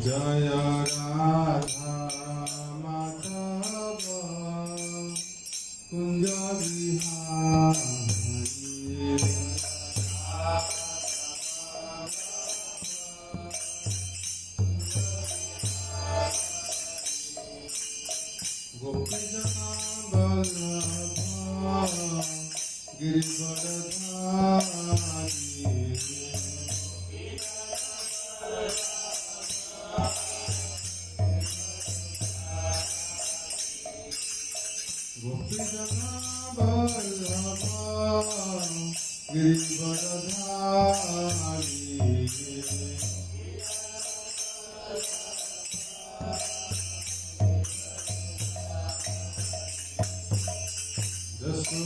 जय राधा माधव कुंज बिहारी गोपी जना बल्लभ गिरिवरधारी गोपी जना बल्लभ गिरिवरधारी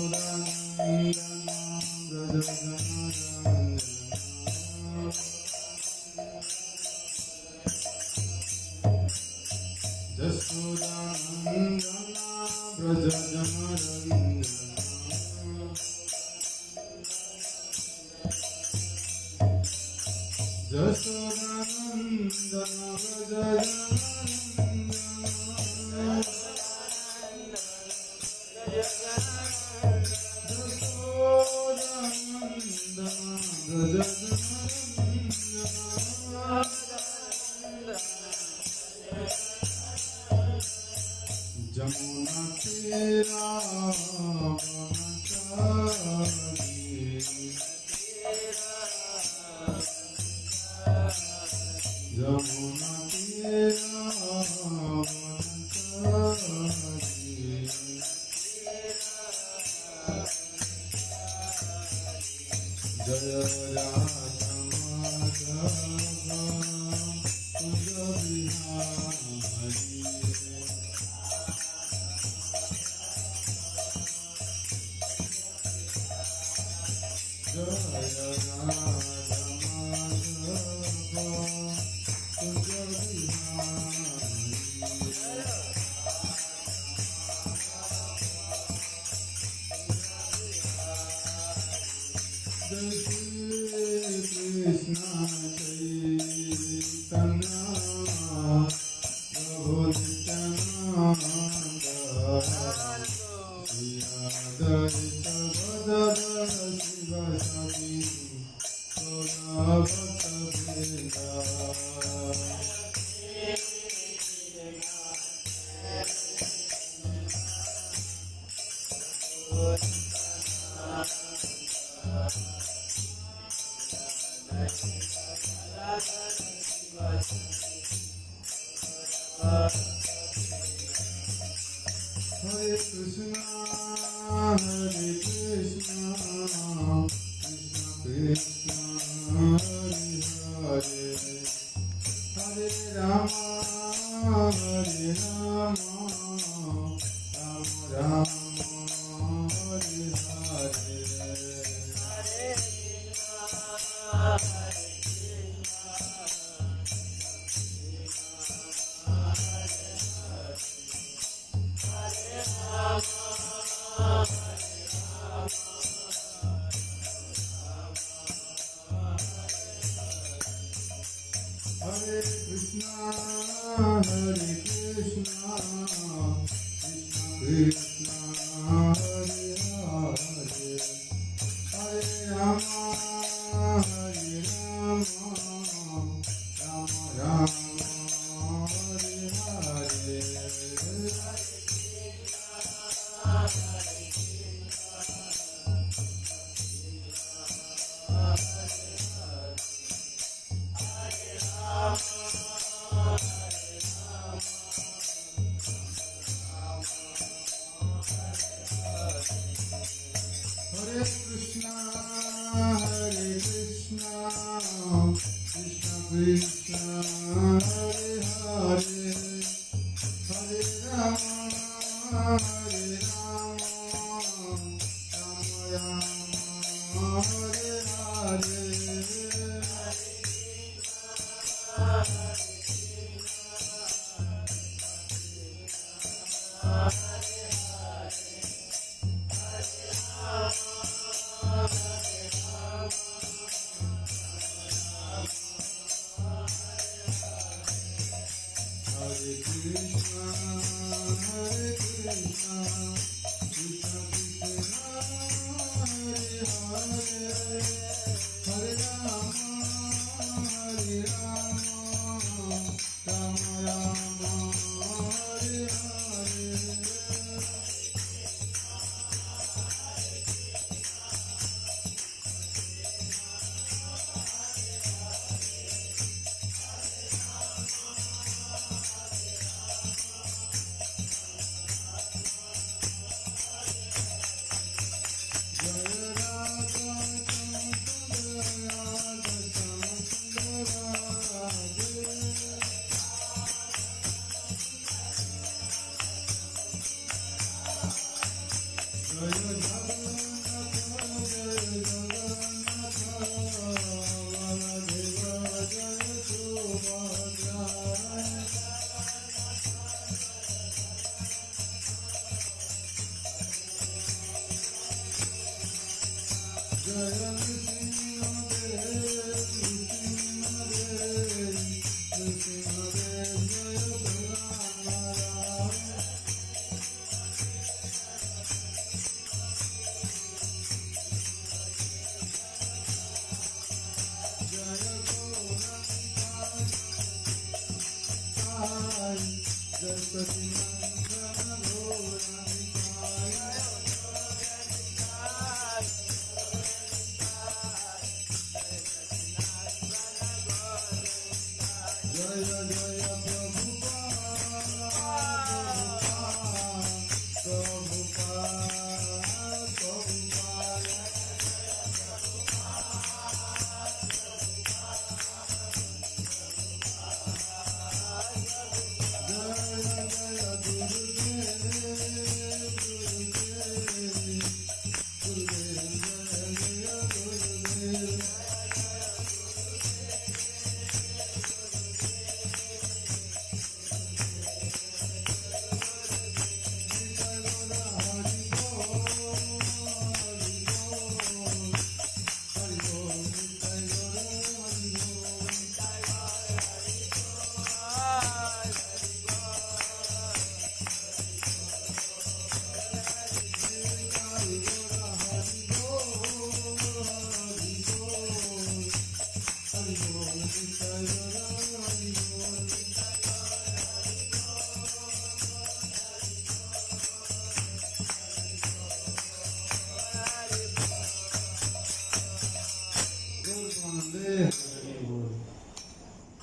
यशोदानंदन व्रज जनरंजन यशोदानंदन व्रज जनरंजन यशोदानंदन व्रज जमुना तेरा जमुना तेरा जय राधा माधव कुंज बिहारी जय राधा माधव कुंज बिहारी कृष्ण चैतन्य प्रभु नित्यानंद श्री अद्वैत गदाधर शिवासादि गौरभक्त वृंद Hare Krishna, Hare Krishna, Krishna Krishna, Hare Hare, Hare Rama, Hare Rama, Rama Rama, Hare Hare. Hare Krishna, Hare Krishna, Krishna Krishna, Hare Hare, Hare Rama, Hare Rama, Rama Rama, Hare Hare. Hare Krishna, Hare Krishna, Krishna Krishna, Hare Hare, Hare Rama, Hare Rama, Rama Rama, Hare Hare.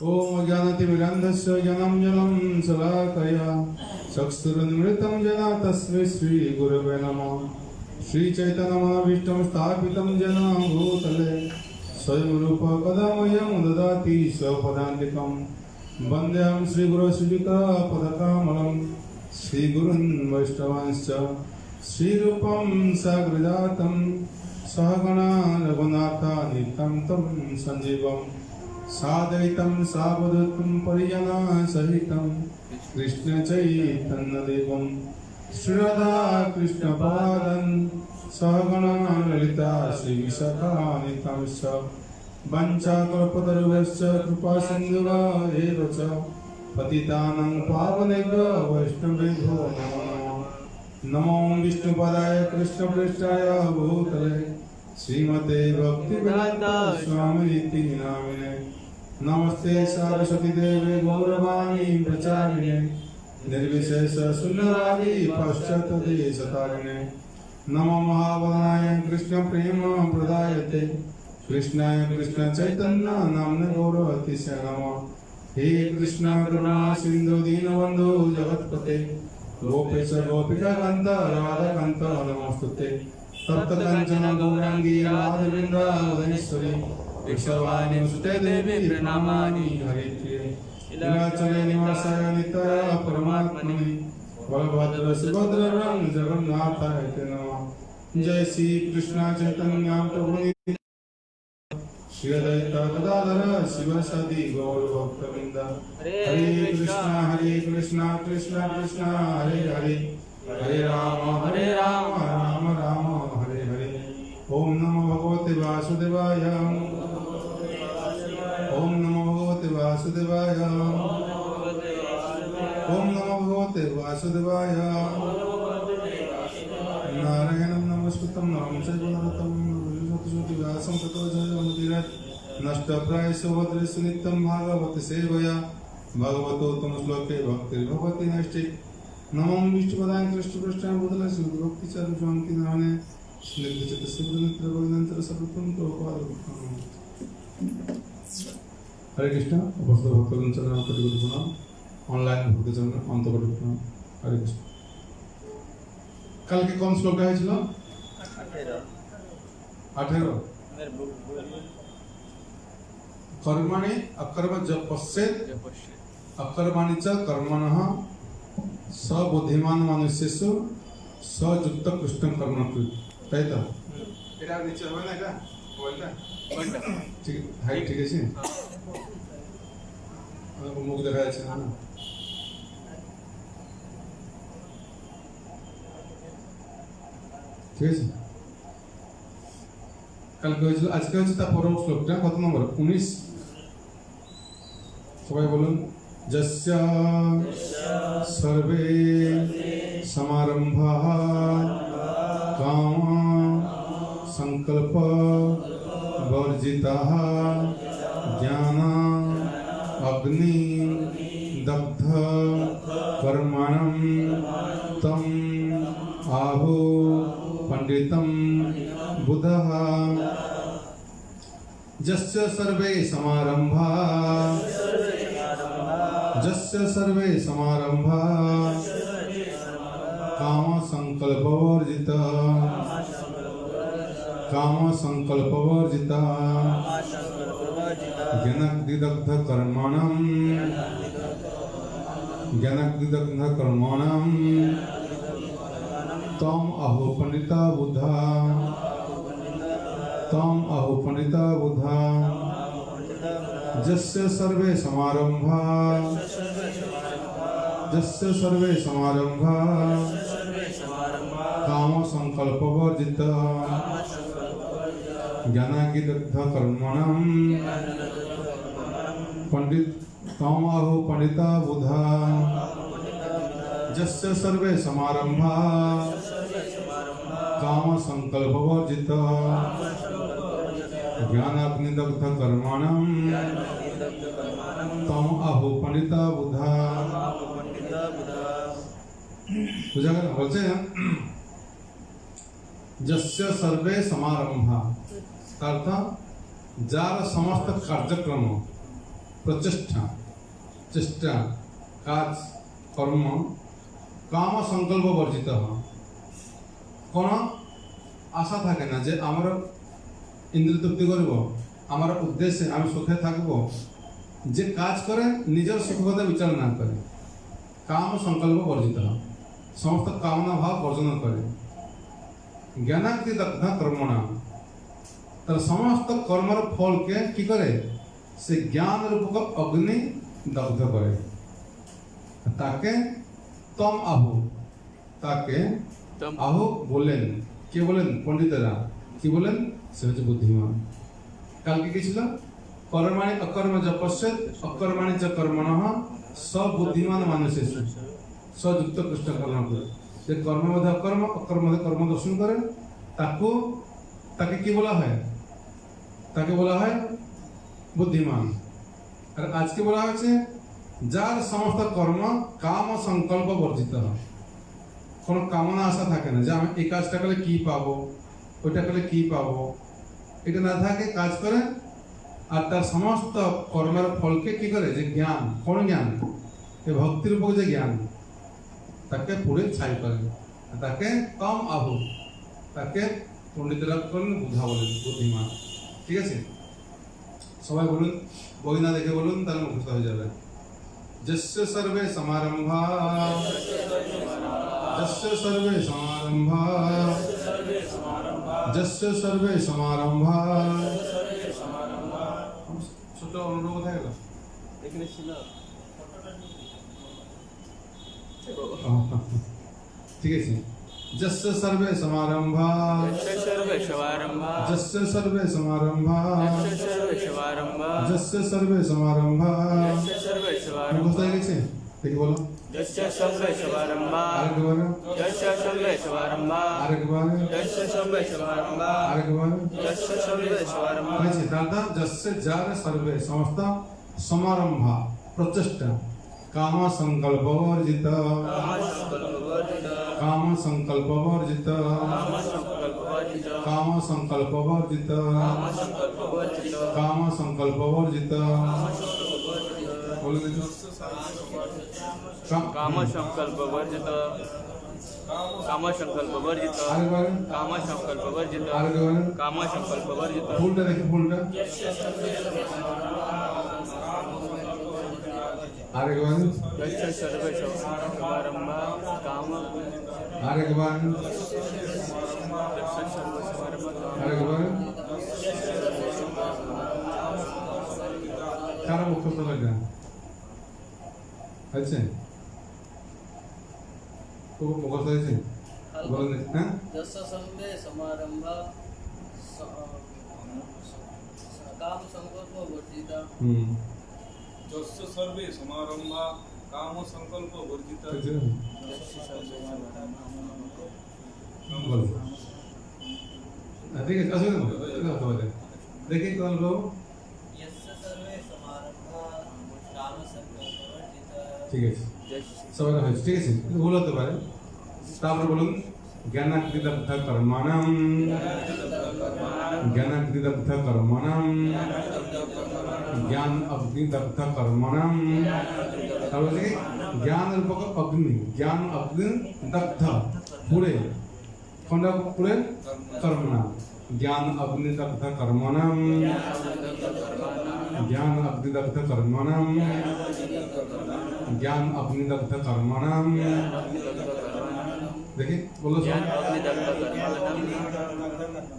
ओम ज्ञानतिमिरन्धस्य ज्ञानं जनं शलाकया चक्षुरुन्मिलितं येन तस्मै श्रीगुरवे नमः। श्रीचैतन्यमनोभीष्टं स्थापितं येन भूतले स्वयं रूप कदा मह्यं ददाति स्वपदान्तिकं। वन्देऽहं श्रीगुरो श्रीयुतपदकमलं श्रीगुरुन् वैष्णवांश्च श्रीरूपं साग्रजातं सहगणा रघुनाथान्वितं तं सञ्जीवम् साद्वैतं सावधूतं परिजनसहितं कृष्णचैतन्यदेवं श्रीराधा कृष्णपादं सहगणा ललिता श्रीविशाखान्वितांश्च वञ्चाकल्पतरुभ्यश्च कृपासिन्धुभ्येव च पतितानां पावनेभ्यो वैष्णवेभ्यो नमो नमः। नमो विष्णुपदाय कृष्णप्रेष्ठाय भूतले श्रीमते भक्तिवेदांत स्वामिनिति नामिने। नमस्ते सरस्वती देवे गौरवाणी प्रचारिणे निर्विशेष शून्यवादी पाश्चात्यदेशतारिणे। नमो महावदनाय कृष्ण प्रेम प्रदायते कृष्णाय कृष्ण चैतन्य नाम्ने गौरवतिस्य नमः। हे कृष्ण करुणा सिंधु दीनबंधु जगत्पते गोपेश गोपिका कांत राधा कांत नमोस्तुते। तप्त कंचन गौरांगी राधा वृंदावनेश्वरी विश्ववाणी सुते देवी प्रणमामि हरिप्रिये। नीलाचले निवासाय नित्याय परमात्मने बलभद्र सुभद्र जगन्नाथाय ते नमः। जय श्री कृष्ण चैतन्य प्रभु श्री अद्वैत गदाधर शिवसदि गौर भक्तवृंद। हरे कृष्ण कृष्ण कृष्ण हरे हरे हरे राम राम राम हरे हरे। ओम नमो भगवते वासुदेवाय ओम नमो भगवते वासुदेवाय ओम नमो भगवते वासुदेवाय नारायणं नमस्कृतं नरं चैव नरोत्तमं व्यासं ततो जयमुदीरयेत् नष्टप्रायेषु भद्रेषु नित्यं भागवत सेवया भगवतोत्तम श्लोके भक्तिर्भवति नष्टे नमो विष्णुपदाय कृष्णपृष्ठाय भूतले श्रीभक्तिचारु स्वामी नामने स्निग्धचित्तस्य गुरुमित्रभगवन्तः सर्वं प्रभुपादः। हरे कृष्ण उपस्थित भक्तगण चरण कोटि कोटि प्रणाम ऑनलाइन भक्तजन अंत कोटि प्रणाम। हरे कृष्ण। कल के कौन श्लोक है चलो 18 कर्मणि अकर्म जब पश्चेत अकर्माणि च कर्मणः स बुद्धिमान मनुष्येषु स युक्त कृष्ण कर्म कृत। তাই তো এটা নিচে হবে না এটা বলটা ঠিক হাই ঠিক আছে আমাকে মুখ দেখা যাচ্ছে না ঠিক আছে কালকে হয়েছিল আজকে হচ্ছে তার পরের শ্লোকটা কত নম্বর 19 সবাই বলুন যস্য সর্বে সমারম্ভাঃ काम संकल्प वर्जिताः ज्ञान अग्नि दग्ध कर्मणं तम आहु पंडितं बुधः जस्य सर्वे समारंभाः जस्य सर्वे समारंभाः काम संकल्प वर्जिता ज्ञानग्निदग्ध कर्मणं तम आहु पंडिता बुधा जस्य सर्वे समारंभाः काम संकल्प वर्जिता ज्ञानाग्निदग्ध कर्मणं तम आहु पंडिता बुधा जस्य सर्वे समारंभाः काम संकल्प वर्जिता ज्ञानाग्निदग्ध कर्मणं तम आहु पंडिता बुधा। बुझा गया बोलते हैं जस्य सर्वे समारंभा अर्थ जार समस्त कार्यक्रम प्रचेष्टा चेष्टा काज कर्म काम संकल्प वर्जित कोन आशा थाके ना जे आमर इंद्रिय तृप्ति करब आमर उद्देश्य आम सुखे थाकब जे काज करे निजर सुख कथा विचार ना करे काम संकल्प वर्जित समस्त कामना भाव वर्जन करे ज्ञानाग्निदग्ध कर्मणा तर समस्त कर्मर फल के की करे से ज्ञान रूप अग्नि दग्ध करे ताके तम आहु बोलें के बोलें पंडितरा की बोलें से हচ্ছে बुद्धिमान। कल के किछिलो कर्माणि अकर्म जपश्चेत अकर्माणि च कर्मणः सब बुद्धिमान मनुष्येषु सयुक्त कृष्ण कर्म करे जे कर्म मध्य अकर्म अकर्म मध्य कर्म दर्शन करे ताके की बोला है ताके बोला है बुद्धिमान। और आज के बोला है जार समस्त कर्म काम संकल्प वर्जित কোনো কামনা আশা থাকে না যে আমি এই কাজটা করলে কি পাবো ওইটা করলে কি পাবো এটা না থাকে কাজ করে আর তার সমস্ত কর্মের ফলকে কি করে যে জ্ঞান কোন জ্ঞান এই ভক্তির উপর যে জ্ঞান তাকে পুরে ছাই করে তাকে কম আহু তাকে পণ্ডিতরা করেন বুঝা বলেন বুদ্ধিমান। ঠিক আছে সবাই বলুন বই না দেখে বলুন তাহলে মুখস্থ হয়ে যাবে। जस्य सर्वे समारंभाः जस्य सर्वे समारंभाः जस्य सर्वे समारंभाः ছোট অনুরোধ কোথায় গেল এখানে ছিল ঠিক আছে जस्य सर्वे समारंभाः जस्य सर्वे समारंभाः जस्य सर्वे समारंभाः मुखস্থ হয়ে গেছে দেখি বলো यस्य सर्वेश्वरम्भा আরেকবার यस्य सर्वेश्वरम्भा আরেকবার यस्य सर्वेश्वरम्भा আরেকবার यस्य सर्वेश्वरम्भा হয়েছে দাদা যস্য যার সর্বে সমস্ত সমারম্ভা প্রচেষ্টা কাম সংকল্প বর্জিত কাম সংকল্প বর্জিত কাম সংকল্প বর্জিত কাম সংকল্প বর্জিত বলে দিন काम संकल्प वर्जित काम संकल्प वर्जित আরেকবার काम संकल्प वर्जित আরেকবার काम संकल्प वर्जित ফুলটা দেখি ফুলটা আরেকবার यस्य सर्वेश्वरम्भा काम আরেকবার यस्य सर्वेश्वरम्भा আরেকবার কারো মুখস্থ লাগে আছে তো মুখস্থ হয়েছে বলেন হ্যাঁ यस्य सर्वे समारंभा काम संकल्प वर्जिता হুম যস্য সর্বে সমারম্ভা কাম সংকল্প বর্জিত বলো ঠিক আছে আসলে বলে দেখি কোন লোক यस्य सर्वे समारंभा काम संकल्प वर्जिता ঠিক আছে সবাই হয়েছে ঠিক আছে ভুল হতে পারে তারপর বলুন জ্ঞানাকৃতব্ধ কর্মাণম জ্ঞানাকৃতব্ধ কর্মাণম জ্ঞান অগ্নিদগ্ধ কর্মাণম তারপর কি জ্ঞান রূপক অগ্নি জ্ঞান অগ্নি দগ্ধ পুড়ে কোনটা পুড়ে কর্মণা জ্ঞান অগ্নিদগ্ধ কর্মাণম জ্ঞান অগ্নিদগ্ধ কর্মাণম জ্ঞান অগ্নিদগ্ধ কর্মাণম দেখি বলো সব ज्ञान अग्निदग्ध कर्माणं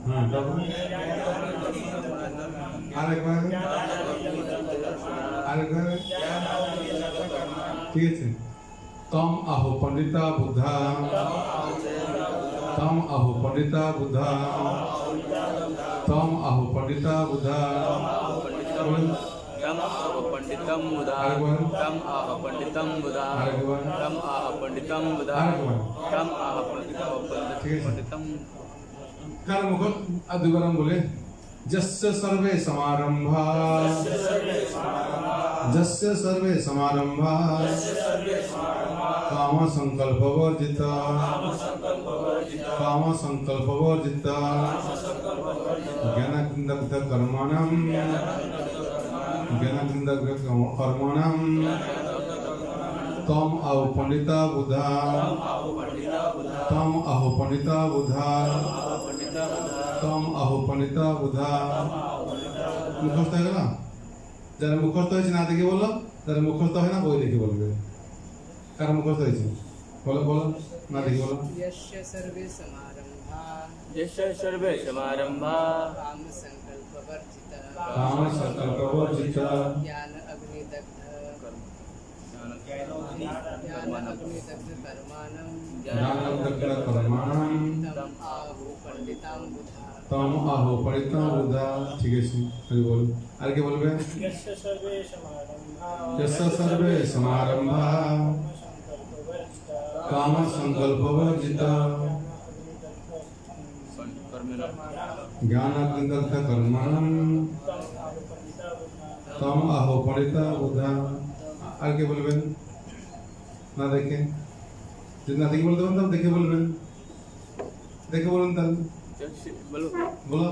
হ্যাঁ তারপর আরেকবার আরেকবার ঠিক আছে তম আহো পণ্ডিতা বুদ্ধা তম আহো পণ্ডিতা বুদ্ধা তম আহো পণ্ডিতা বুদ্ধা বলেন तम आह पंडितम बुधा আরেকবার तम आह पंडितम बुधा আরেকবার तम आह पंडितम बुधा আরেকবার तम आह पंडितम কার মুখ আর দুবার বলে যস্য সর্বে সমারম্ভা যস্য সর্বে সমারম্ভা কাম সংকল্প বর্জিত কাম সংকল্প বর্জিত জ্ঞানকৃতব্ধ কর্মাণম জ্ঞানকৃতব্ধ কর্মাণম তম আহো পণ্ডিতা বুধা তম আহো পণ্ডিতা বুধা তম আহো পণ্ডিতা বুধা মুখস্থ হয়ে গেল যারা মুখস্থ হয়েছে না দেখে বলো যারা মুখস্থ হয় না বই দেখে বলবে কার মুখস্থ হয়েছে বলো বলো না দেখে বলো यस्य सर्वे समारंभा यस्य सर्वे समारंभा काम संकल्प वर्जिता काम संकल्प वर्जित ज्ञान अग्नि दग्ध ज्ञान अग्नि दग्ध कर्माणं ज्ञानदग्ध कर्माणम तम आहु पंडितां बुधा তম আহো পণ্ডিতা বুধা ঠিক আছে আমি বল আর কি বলবে यस्य सर्वे समारम्भा যস্য সর্বে সমারম্ভা কাম সংকল্প বর্জিত জ্ঞানকৃতব্ধ কর্মাণম তম আহো পণ্ডিতা বুধা আর কি বলবেন না দেখে যদি না দেখে বলতে পারেন তবে দেখে বলবেন দেখে বলুন তাহলে बोलो বলো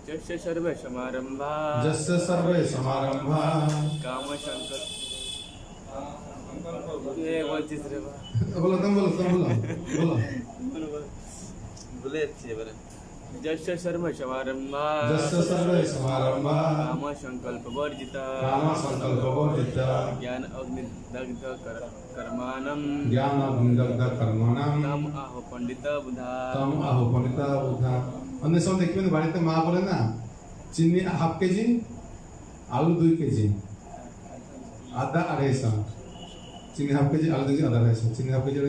यस्य सर्वे समारंभा যস্য সর্বে সমারম্ভা काम संकल्प ये वो चीज रे বলো তুমি বলো বলো बोले अच्छी है यस्य सर्वे समारंभा যস্য সর্বে সমারম্ভা काम संकल्प वर्जिता কাম সংকল্প বর্জিত ज्ञान अग्नि दग्ध कर्माणं জ্ঞানকৃতব্ধ কর্মাণম तम आह पंडिता बुधा তম আহো পণ্ডিতা বুধা অন্য সব দেখবেন বাড়িতে মা বলে না চিনি হাফ কেজি আলু 2 কেজি আদা 250 চিনি হাফ কেজি আলু 2 কেজি আদা 250 চিনি হাফ কেজি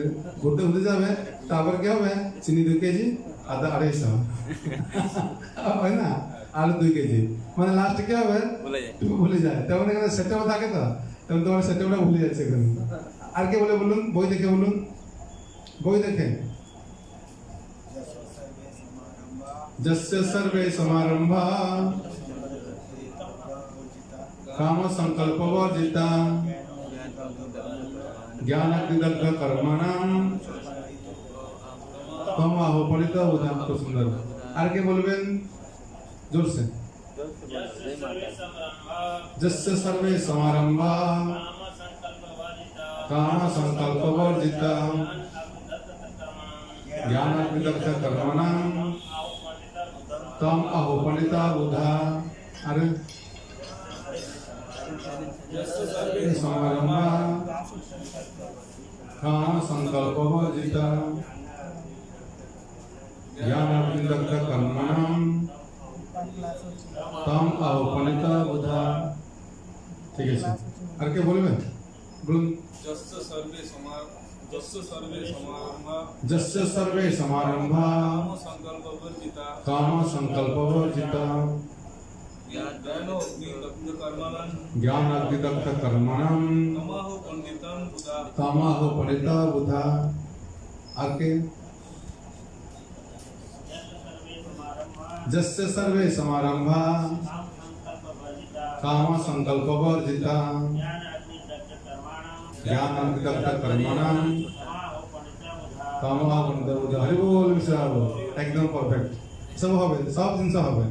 গোটে হতে যাবে তারপর কি হবে চিনি 2 কেজি আদা 250 হয় না আলু 2 কেজি মানে লাস্টে কি হবে बोले ভুলে যায় তখন এখানে সেটাও থাকে তো তখন তোমার সেটাও ভুলে যাচ্ছে এখন আর কে বলে বলুন, বই দেখে বলুন, বই দেখে। যস্য সর্বে সমারম্ভা কাম সংকল্প বর্জিতা জ্ঞান বিদগ্ধ কর্মণাম তম আহ পরিত উদান। খুব সুন্দর। আর কে বলবেন জোরসে? যস্য সর্বে সমারম্ভা काम संकल्प वर्जिता ज्ञान विदग्ध कर्मणां तम अहो पंडिता बुधा। अरे समारंभा काम संकल्प वर्जिता ज्ञान विदग्ध कर्मणां तम अहो पंडिता बुधा। ठीक है सर, আর কে বলবেন? বলুন। जस्य सर्वे समारंभा जस्य सर्वे समारंभा काम संकल्प वर्जिता काम संकल्प वर्जिता ज्ञान विदग्ध कर्मणां तमाहो पंडितं बुधा तमाहो पंडिता बुधा। आगे जस्य सर्वे समारंभा काम संकल्प वर्जिता ज्ञान विदग्ध कर्मणां तमाहो पंडिता बुधा। हरि बोल मिश्रा बोल, एकदम परफेक्ट। सब হবে, সব জিনিস হবে।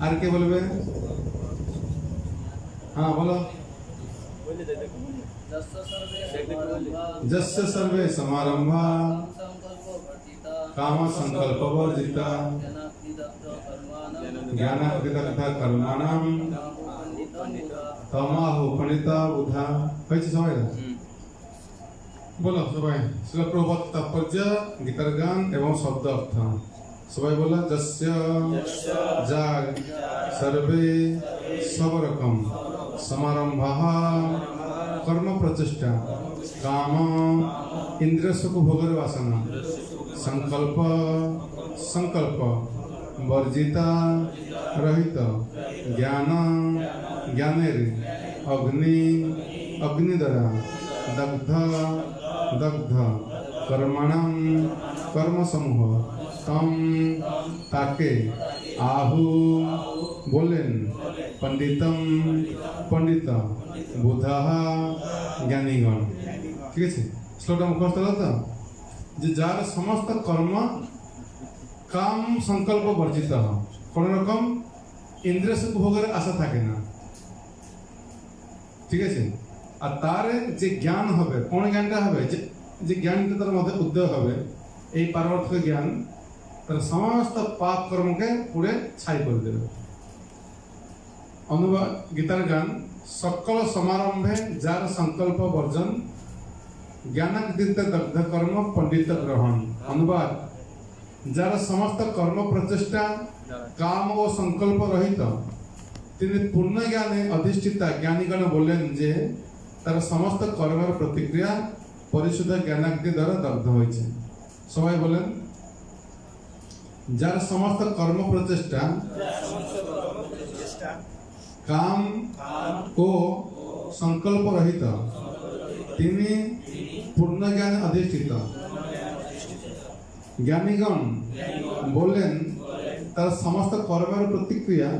আর কে বলবে? हाँ बोलो। जस्य सर्वे समारंभा काम संकल्प वर्जिता ज्ञान विदग्ध कर्मणां तमाहो पंडिता बुधा। হয়েছে সবাই? বলো সবাই। শ্রীল প্রভুপাদ তাৎপর্য, গীতার গান এবং শব্দ অর্থ সবাই বলো। যস্য যার সর্বে সব রকম समारंभः कर्म प्रचेष्टा काम इंद्रिय सुख भोगर वासना संकल्प संकल्प वर्जिता रहित ज्ञान ज्ञानेर अग्नि अग्नि द्वारा दग्ध दग्ध कर्मणां कर्म समूह तम ताके आहु बोलेन पंडितम पंडित बुधा ज्ञानीगण। ठीक है, श्लोकটা মুখস্থ হলো তো? যে যার সমস্ত কর্ম কাম সংকল্প বর্জিত হয়, কোন রকম ইন্দ্রিয় সুখ ভোগের আশা থাকে না। ঠিক আছে, আর তার যে জ্ঞান হবে, কোন জ্ঞানটা হবে? যে জ্ঞানটা তার মধ্যে উদয় হবে, এই পারমার্থিক জ্ঞান তার সমস্ত পাপ কর্মকে পুড়ে ছাই করে দেবে। অনুবাদ গীতার গান। সকল সমারম্ভে যার সংকল্প বর্জন জ্ঞানাকৃত দগ্ধ কর্ম পণ্ডিত গ্রহণ। অনুবাদ যার সমস্ত কর্ম প্রচেষ্টা কাম ও সংকল্প রহিত, তিনি পূর্ণ জ্ঞানে অধিষ্ঠিতা জ্ঞানীগণ বললেন যে তার সমস্ত কর্মের প্রতিক্রিয়া পরিশুদ্ধ জ্ঞানাগ্নি দ্বারা দগ্ধ হয়েছে। সবাই বলেন। যার সমস্ত কর্ম প্রচেষ্টা কাম ও সংকল্প রহিত, তিনি পূর্ণ জ্ঞান অধিষ্ঠিত জ্ঞানীগণ বললেন তার সমস্ত কর্মের প্রতিক্রিয়া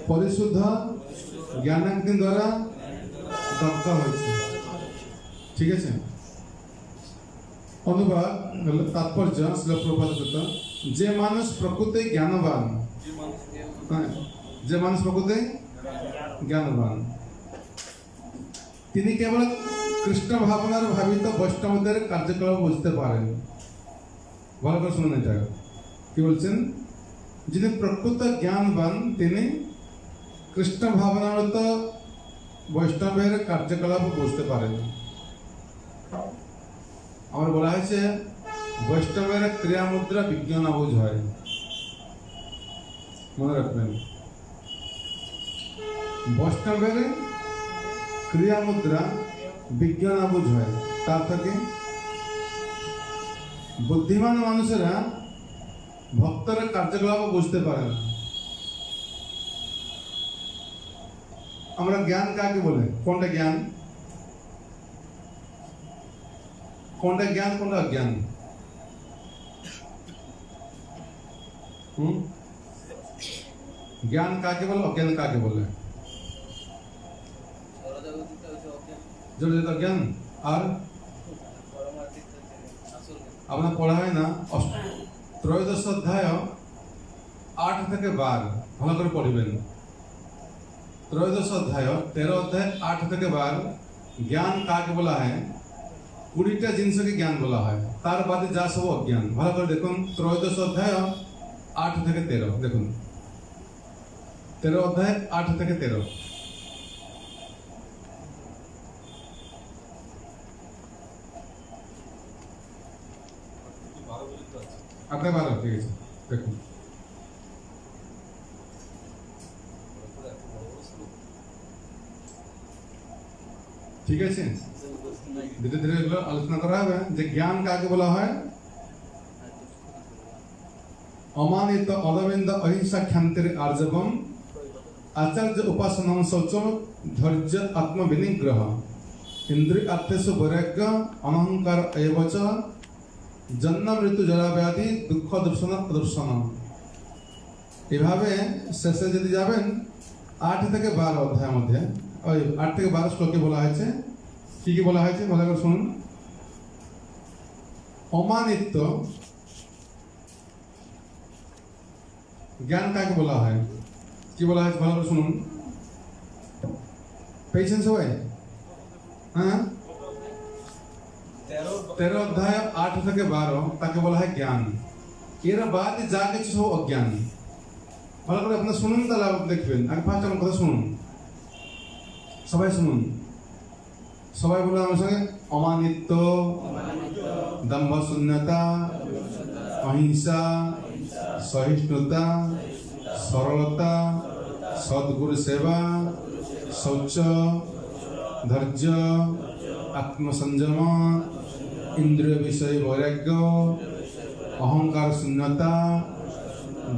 পরিশুদ্ধ জ্ঞানাগ্নি দ্বারা দগ্ধ হয়েছে। ঠিক আছে, অনুবাদ হলো তাৎপর্য শ্রীল প্রভুপাদ। যে মানুষ প্রকৃতি জ্ঞানবান, যে মানুষ প্রকৃতি জ্ঞানবান, তিনি কেবল কৃষ্ণ ভাবনার ভাবিত বৈষ্ণবদের কার্যকলাপ বুঝতে পারেন। ভালো করে শুনুন এটা কি বলছেন। যিনি প্রকৃত জ্ঞানবান, তিনি কৃষ্ণ ভাবনারত বৈষ্ণবের কার্যকলাপ বুঝতে পারেন। আমার বলা হয়েছে বৈষ্ণবের ক্রিয়া মুদ্রা বিজ্ঞানাবুঝ হয়, মনে রাখবেন। বৈষ্ণবের ক্রিয়া মুদ্রা বিজ্ঞানাবুঝ হয়। তার থেকে বুদ্ধিমান মানুষেরা ভক্তের কার্যকলাপ বুঝতে পারে না। আমরা জ্ঞান কাকে বলে? কোনটা জ্ঞান? কোনটা জ্ঞান কোনটা অজ্ঞান? জ্ঞান কাকে বলে, অজ্ঞান কাকে বলে? জড়িত অজ্ঞান। আর আপনার পড়া হয় না ত্রয়োদশ অধ্যায় 8 থেকে 12 ভালো করে পড়বেন। ত্রয়োদশ অধ্যায় 13 অধ্যায় 8 থেকে 12 জ্ঞান কাকে বলা হয়? 20টা জিনিসকে জ্ঞান বলা হয়, তার বাদে যা সব অজ্ঞান। ভালো করে দেখুন ত্রয়োদশ অধ্যায় 8 থেকে 13 দেখুন। 13 অধ্যায় 8 থেকে 13। আপনার 12 ঠিক আছে দেখুন। ঠিক আছে, ধীরে ধীরে এগুলো আলোচনা করা হবে যে জ্ঞান কাকে বলা হয়। অমানিত অরবিন্দ অহিংসা ক্ষান্তের আর্জবম আচার্য উপাসনম শৌচম ধৈর্য আত্মবিনিগ্রহ ইন্দ্রিয় আত্মেষু বৈরাগ্য অনহংকার এবচ জন্ম মৃত্যু জরা ব্যাধি দুঃখ দর্শন প্রদর্শন। এভাবে শেষে যদি যাবেন 8 থেকে 12 অধ্যায়ের মধ্যে ওই 8 থেকে 12 শ্লোকে বলা হয়েছে কি কি বলা হয়েছে ভালো করে শুনুন। অমানিত্য জ্ঞান কাকে বলা হয়, কি বলা হয়েছে ভালো করে শুনুন। পেয়েছেন সবাই? হ্যাঁ, 13 অধ্যায় 8 থেকে 12 তাকে বলা হয় জ্ঞান। এর বাদে যা কিছু সব অজ্ঞান। ভালো করে আপনারা শুনুন, তাহলে দেখবেন। আগে ফার্স্ট আমার কথা শুনুন, সবাই শুনুন, সবাই বলুন আমার সঙ্গে। অমানিত্য, দম্ভ শূন্যতা, অহিংসা, সহিষ্ণুতা, সরলতা, সদ্গুরু সেবা, শৌচ, ধৈর্য, আত্মসংযম, ইন্দ্রিয় বিষয় বৈরাগ্য, অহংকার শূন্যতা,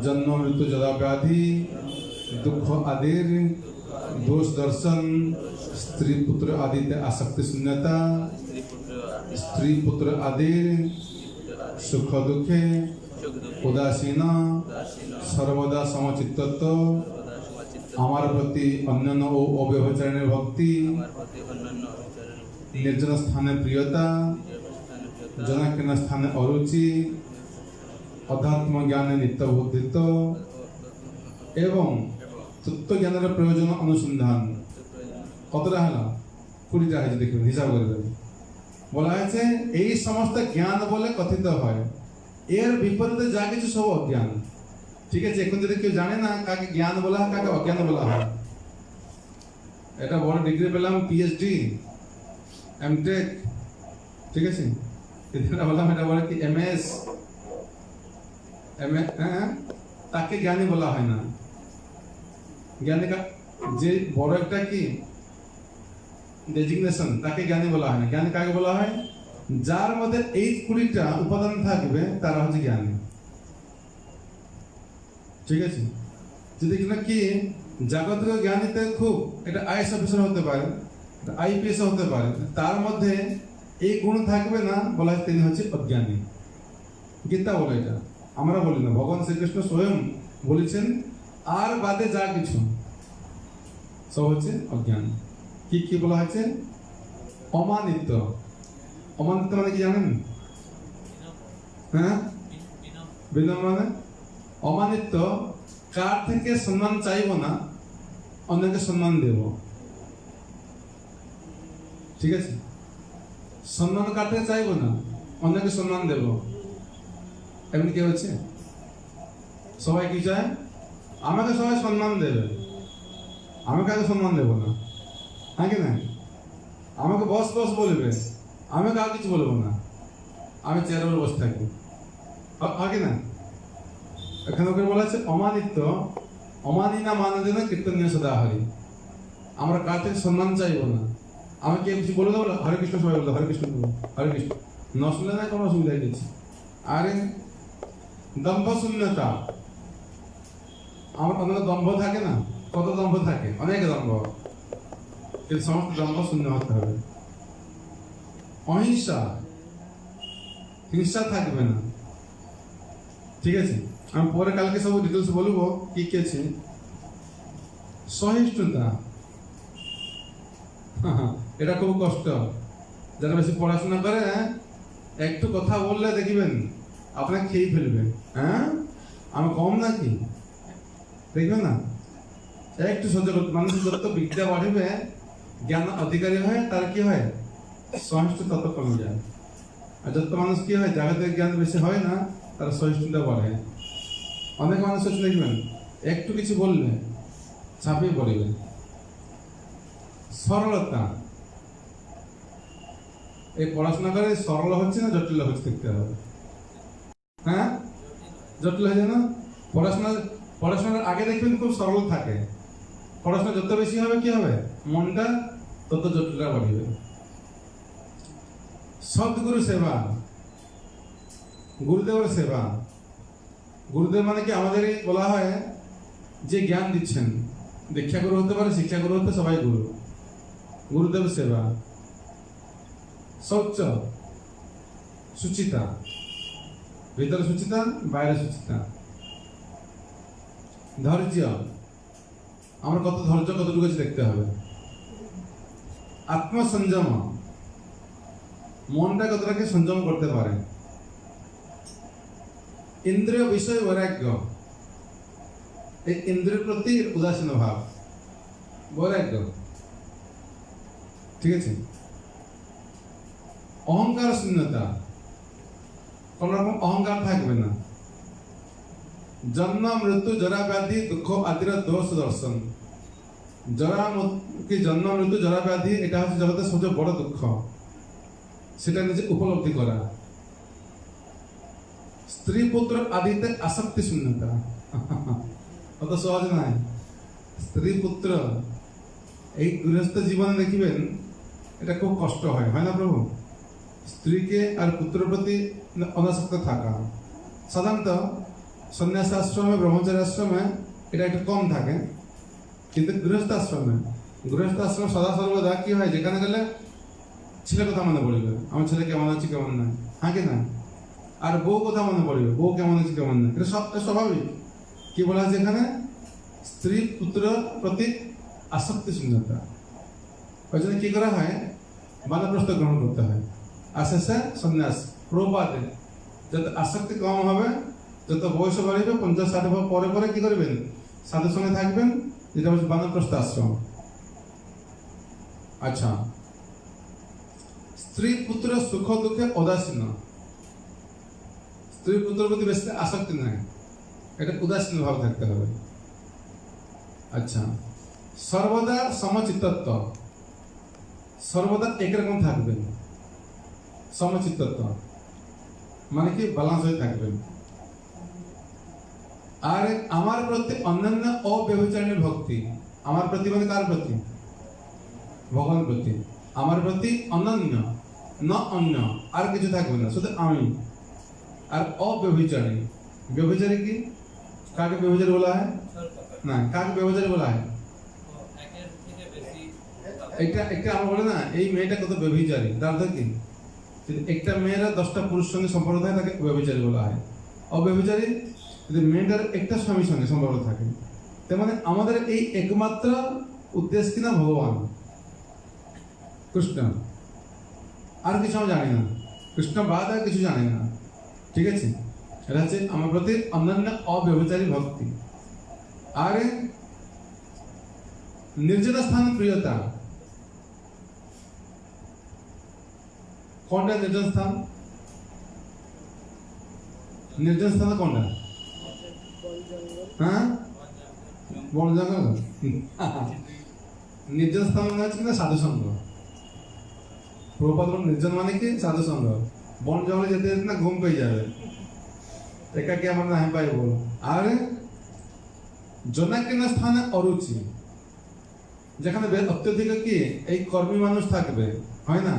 জন্ম মৃত্যু জরা ব্যাধি দুঃখ আদির দোষ দর্শন, স্ত্রী পুত্র আদিতে আসক্তি শূন্যতা, স্ত্রী পুত্র আদির সুখ দুঃখে উদাসীন, সর্বদা সমচিত্তত্ব, আমার প্রতি অন্যান্য ও অব্যভিচারিণীর ভক্তি, নির্জন স্থানে প্রিয়তা, জনাকীর্ণ স্থানে অরুচি, অধ্যাত্ম জ্ঞানে নিত্য বুদ্ধিত্ব এবং তত্ত্বজ্ঞানের প্রয়োজন অনুসন্ধান। কতটা হলো? 20টা হয়েছে, দেখবেন হিসাব করবেন। বলা হয়েছে এই সমস্ত জ্ঞান বলে কথিত হয়, এর বিপরীতে যা কিছু সব অজ্ঞান। ঠিক আছে, এখন যদি কেউ জানে না কাকে জ্ঞান বলা হয় কাকে অজ্ঞান বলা হয়, এটা বড় ডিগ্রি পেলাম, পিএইচডি, এমটেক, ঠিক আছে, এটা বললাম, এটা বলে কি এমএস, তাকে জ্ঞানী বলা হয় না। জ্ঞানী যে বড় একটা কি ডেজিগনেশন, তাকে জ্ঞানী বলা হয় না। জ্ঞানী কাকে বলা হয়? যার মধ্যে এই 20টা উপাদান থাকবে তারা হচ্ছে জ্ঞানী। ঠিক আছে, যদি কিনা কি জাগতিক জ্ঞানীতে খুব এটা আইএস অফিসার হতে পারে, আইপিএস হতে পারে, তার মধ্যে এই গুণ থাকবে না, বলা হয় তিনি হচ্ছে অজ্ঞানী। গীতা বলে এটা, আমরা বলি না, ভগবান শ্রীকৃষ্ণ স্বয়ং বলেছেন আর বাদে যা কিছু সব হচ্ছে অজ্ঞান। কি কি বলা হয়েছে? অমানিত্য। অমানিত্য মানে কি জানেন? হ্যাঁ, বিনম্র মানে অমানিত্য, কার থেকে সম্মান চাইব না, অন্যকে সম্মান দেব। ঠিক আছে, সম্মান কার থেকে চাইব না, অন্যকে সম্মান দেব। এমনি কি হচ্ছে? সবাই কি চায়? আমাকে সবাই সম্মান দেবে, আমি কাউকে সম্মান দেবো না। হ্যাঁ কি না? আমাকে বস বস বলবে, আমি কাউকে কিছু বলবো না, আমি চেয়ারে বসে থাকি। হ্যাঁ কি না? এখানে ওকে বলা আছে অমানিত্য, অমানিনা মানদে না কীর্তনীয় সদাহরি। আমরা কার থেকে সম্মান চাইবো না। আমি কে কিছু বলে দেবো, হরে কৃষ্ণ সবাই বলতো, হরে কৃষ্ণ হরে কৃষ্ণ, ন শুনলে না কোনো অসুবিধা কিছু। আরে দম্ভ শূন্যতা, আমার অনেক দম্ভ থাকে না, কত দম্ভ থাকে, অনেক দম্ভ, কিন্তু সমস্ত দম্ভ শূন্য হতে হবে। অহিংসা, হিংসা থাকবে না। ঠিক আছে, আমি পরে কালকে সব ডিটেলস বলবো কি কি আছে। সহিষ্ণুতা, এটা খুব কষ্ট। যারা বেশি পড়াশোনা করে একটু কথা বললে দেখবেন আপনাকে খেয়ে ফেলবে। হ্যাঁ, আমি কম নাকি, দেখবেন না। একটু সহ্য করতে, মানুষের যত বিদ্যা বাড়িবে, জ্ঞান অধিকারী হয়, তার কি হয়, সহিষ্ণু তত কমে যায়। আর যত মানুষ কি হয়, জাগতিক জ্ঞান বেশি হয় না, তার সহিষ্ণুতা বাড়ে। অনেক মানুষ আছে দেখবেন একটু কিছু বললে ছাপিয়ে পড়বে। সরলতা, এই পড়াশোনা করে সরল হচ্ছে না জটিল হচ্ছে দেখতে হবে। হ্যাঁ, জটিল হয়ে যায় না। পড়াশোনার আগে দেখবেন খুব সরল থাকে। পড়াশোনা যত বেশি হবে কি হবে, মনটা তত জটিলতা বাড়বে। সদ্গুরু সেবা, গুরুদেবের সেবা। গুরুদেব মানে কি, আমাদেরই বলা হয় যে জ্ঞান দিচ্ছেন। দীক্ষা গুরু হতে পারে, শিক্ষা গুরু হতে, সবাই গুরু। গুরুদেব সেবা। শৌচ, সুচিতা, ভিতরে সুচিতা, বাইরে সুচিতা। ধৈর্য, আমরা কত ধৈর্য কতটুকু আছে দেখতে হবে। আত্মসংযম, মনটা কতটাকে সংযম করতে পারে। ইন্দ্রিয় বিষয় বৈরাগ্য, এই ইন্দ্রিয়ের প্রতি উদাসীন ভাব, বৈরাগ্য। ঠিক আছে। অহংকার শূন্যতা, কোন রকম অহংকার থাকবে না। জন্ম মৃত্যু জরা ব্যাধি দুঃখ আদির দোষ দর্শন। জন্ম মৃত্যু জরা ব্যাধি, এটা হচ্ছে জগতের সবচেয়ে বড় দুঃখ, সেটা নিজে উপলব্ধি করা। স্ত্রী পুত্র আদিতে আসক্তি শূন্যতা, অত সহজ নয়। স্ত্রী পুত্র, এই গৃহস্থ জীবনে দেখবেন এটা খুব কষ্ট হয়, হয় না প্রভু? স্ত্রীকে আর পুত্রের প্রতি অনাসক্ত থাকা। সাধারণত সন্ন্যাস আশ্রমে, ব্রহ্মচারী আশ্রমে এটা একটু কম থাকে, কিন্তু গৃহস্থ আশ্রম সদা সর্বদা কি হয়, যেখানে গেলে ছেলে কথা মনে পড়বে, আমার ছেলে কেমন আছে কেমন নাই, হ্যাঁ কি না? আর বউ কথা মনে পড়বে, বউ কেমন আছে কেমন নাই। এটা সবটা স্বাভাবিক। কি বলা আছে এখানে, স্ত্রী পুত্র প্রতি আসক্তি শূন্যতা। ওই জন্য কি করা হয়, বানপ্রস্থ গ্রহণ করতে হয়, আশেষে সন্ন্যাস। প্রবাদে যত আসক্তি কম হবে, যত বয়স বাড়বে, 50-60 পরে পরে কি করবেন, সাধুর সঙ্গে থাকবেন, যেটা হচ্ছে বানপ্রস্থ আশ্রম। আচ্ছা, স্ত্রী পুত্র সুখ দুঃখে উদাসীন, স্ত্রী পুত্রের প্রতি বেশি আসক্তি নাই, এটা উদাসীন ভাব থাকতে হবে। আচ্ছা, সর্বদা সমচিত্তত্ব, সর্বদা একরকম থাকবেন। সমচিত্তত্ব মানে কি, ব্যালেন্স হয়ে থাকবেন। আর আমার প্রতি অন্যান্য অব্যভিচারিণী ভক্তি। আমার প্রতি মানে কার প্রতি? ভগবান প্রতি। আমার প্রতি অনন্য, না অন্য, আর কিছু থাকবে না, শুধু আমি। আর অব্যভিচারী, ব্যভিচারী কি, কাকে ব্যভিচারী বলা হয়? না, কাকে ব্যভিচারী বলা হয়? একটা আমরা বলে না, এই মেয়েটা কত ব্যভিচারী, তার অর্থ কি? একটা মেয়েরা 10টা পুরুষ সঙ্গে সম্পর্ক থাকে, তাকে ব্যভিচারী বলা হয়। অব্যভিচারী যদি মেয়েটার একটা স্বামীর সঙ্গে সম্পর্ক থাকে। তার মানে আমাদের এই একমাত্র উদ্দেশ্য কিনা ভগবান কৃষ্ণ, আর কিছু আমি জানি না, কৃষ্ণ বাদ আর কিছু জানি না। ঠিক আছে, এটা হচ্ছে আমার প্রতি অন্যান্য অব্যভিচারী ভক্তি। আর নির্জন স্থান প্রিয়তা। কোনটা নির্জন স্থান? নির্জন স্থান কোনটা? হ্যাঁ, বন জঙ্গল। নির্জন স্থান মানে হচ্ছে কিনা সাধু সঙ্গ। প্রপাত নির্জন মানে কি, সাধু সঙ্গ। বন জঙ্গলে যেতে যেতে না ঘুম পেয়ে যাবে, একাকে আমরা না পাই বল। আর জনাকীর্ণ স্থানে অরুচি, যেখানে অত্যধিক কি এই কর্মী মানুষ থাকবে, হয় না?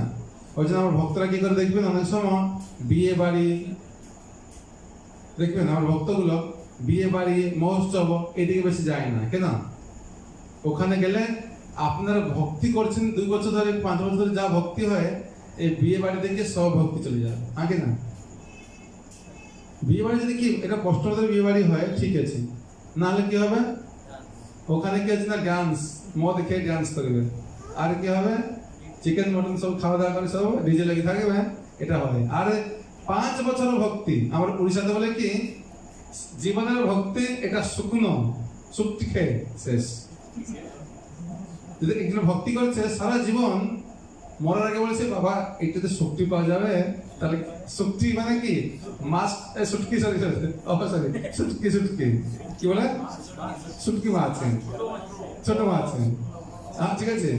ওই জন্য আমার ভক্তরা কি করে দেখবেন, অনেক সময় বিয়ে বাড়ি দেখবেন, আমার ভক্তগুলো বিয়ে বাড়ি মহোৎসব এদিকে বেশি যায় না। কেন? ওখানে গেলে আপনারা ভক্তি করছেন 2 বছর ধরে, 5 বছর ধরে, যা ভক্তি হয় এই বিয়ে বাড়িতে গিয়ে সব ভক্তি চলে যায়, আগে না? বিয়ে বাড়ি যদি কি এটা কষ্ট করে বিয়ে বাড়ি হয় ঠিক আছে, নাহলে কি হবে ওখানে কি আছে না ডান্স, মদ খেয়ে ডান্স করবে, আর কি হবে চিকেন মটন সব খাওয়া দাওয়া করে সব ডিজে লেগে থাকবে, এটা হবে। আর 5 বছর ভক্তি, আমার উড়িষ্যাতে বলে কি জীবনের ভক্তি এটা শুকনো শুক্তি খেয়ে শেষ। যদি একজন ভক্তি করছে সারা জীবন, মরার আগে বলেছে বাবা এটাতে শক্তি পাওয়া যাবে, তাহলে শক্তি মানে কি মাছ শুটকি, সরি শুটকি কি বলে শুটকি মাছ, ছোট মাছ, হ্যাঁ ঠিক আছে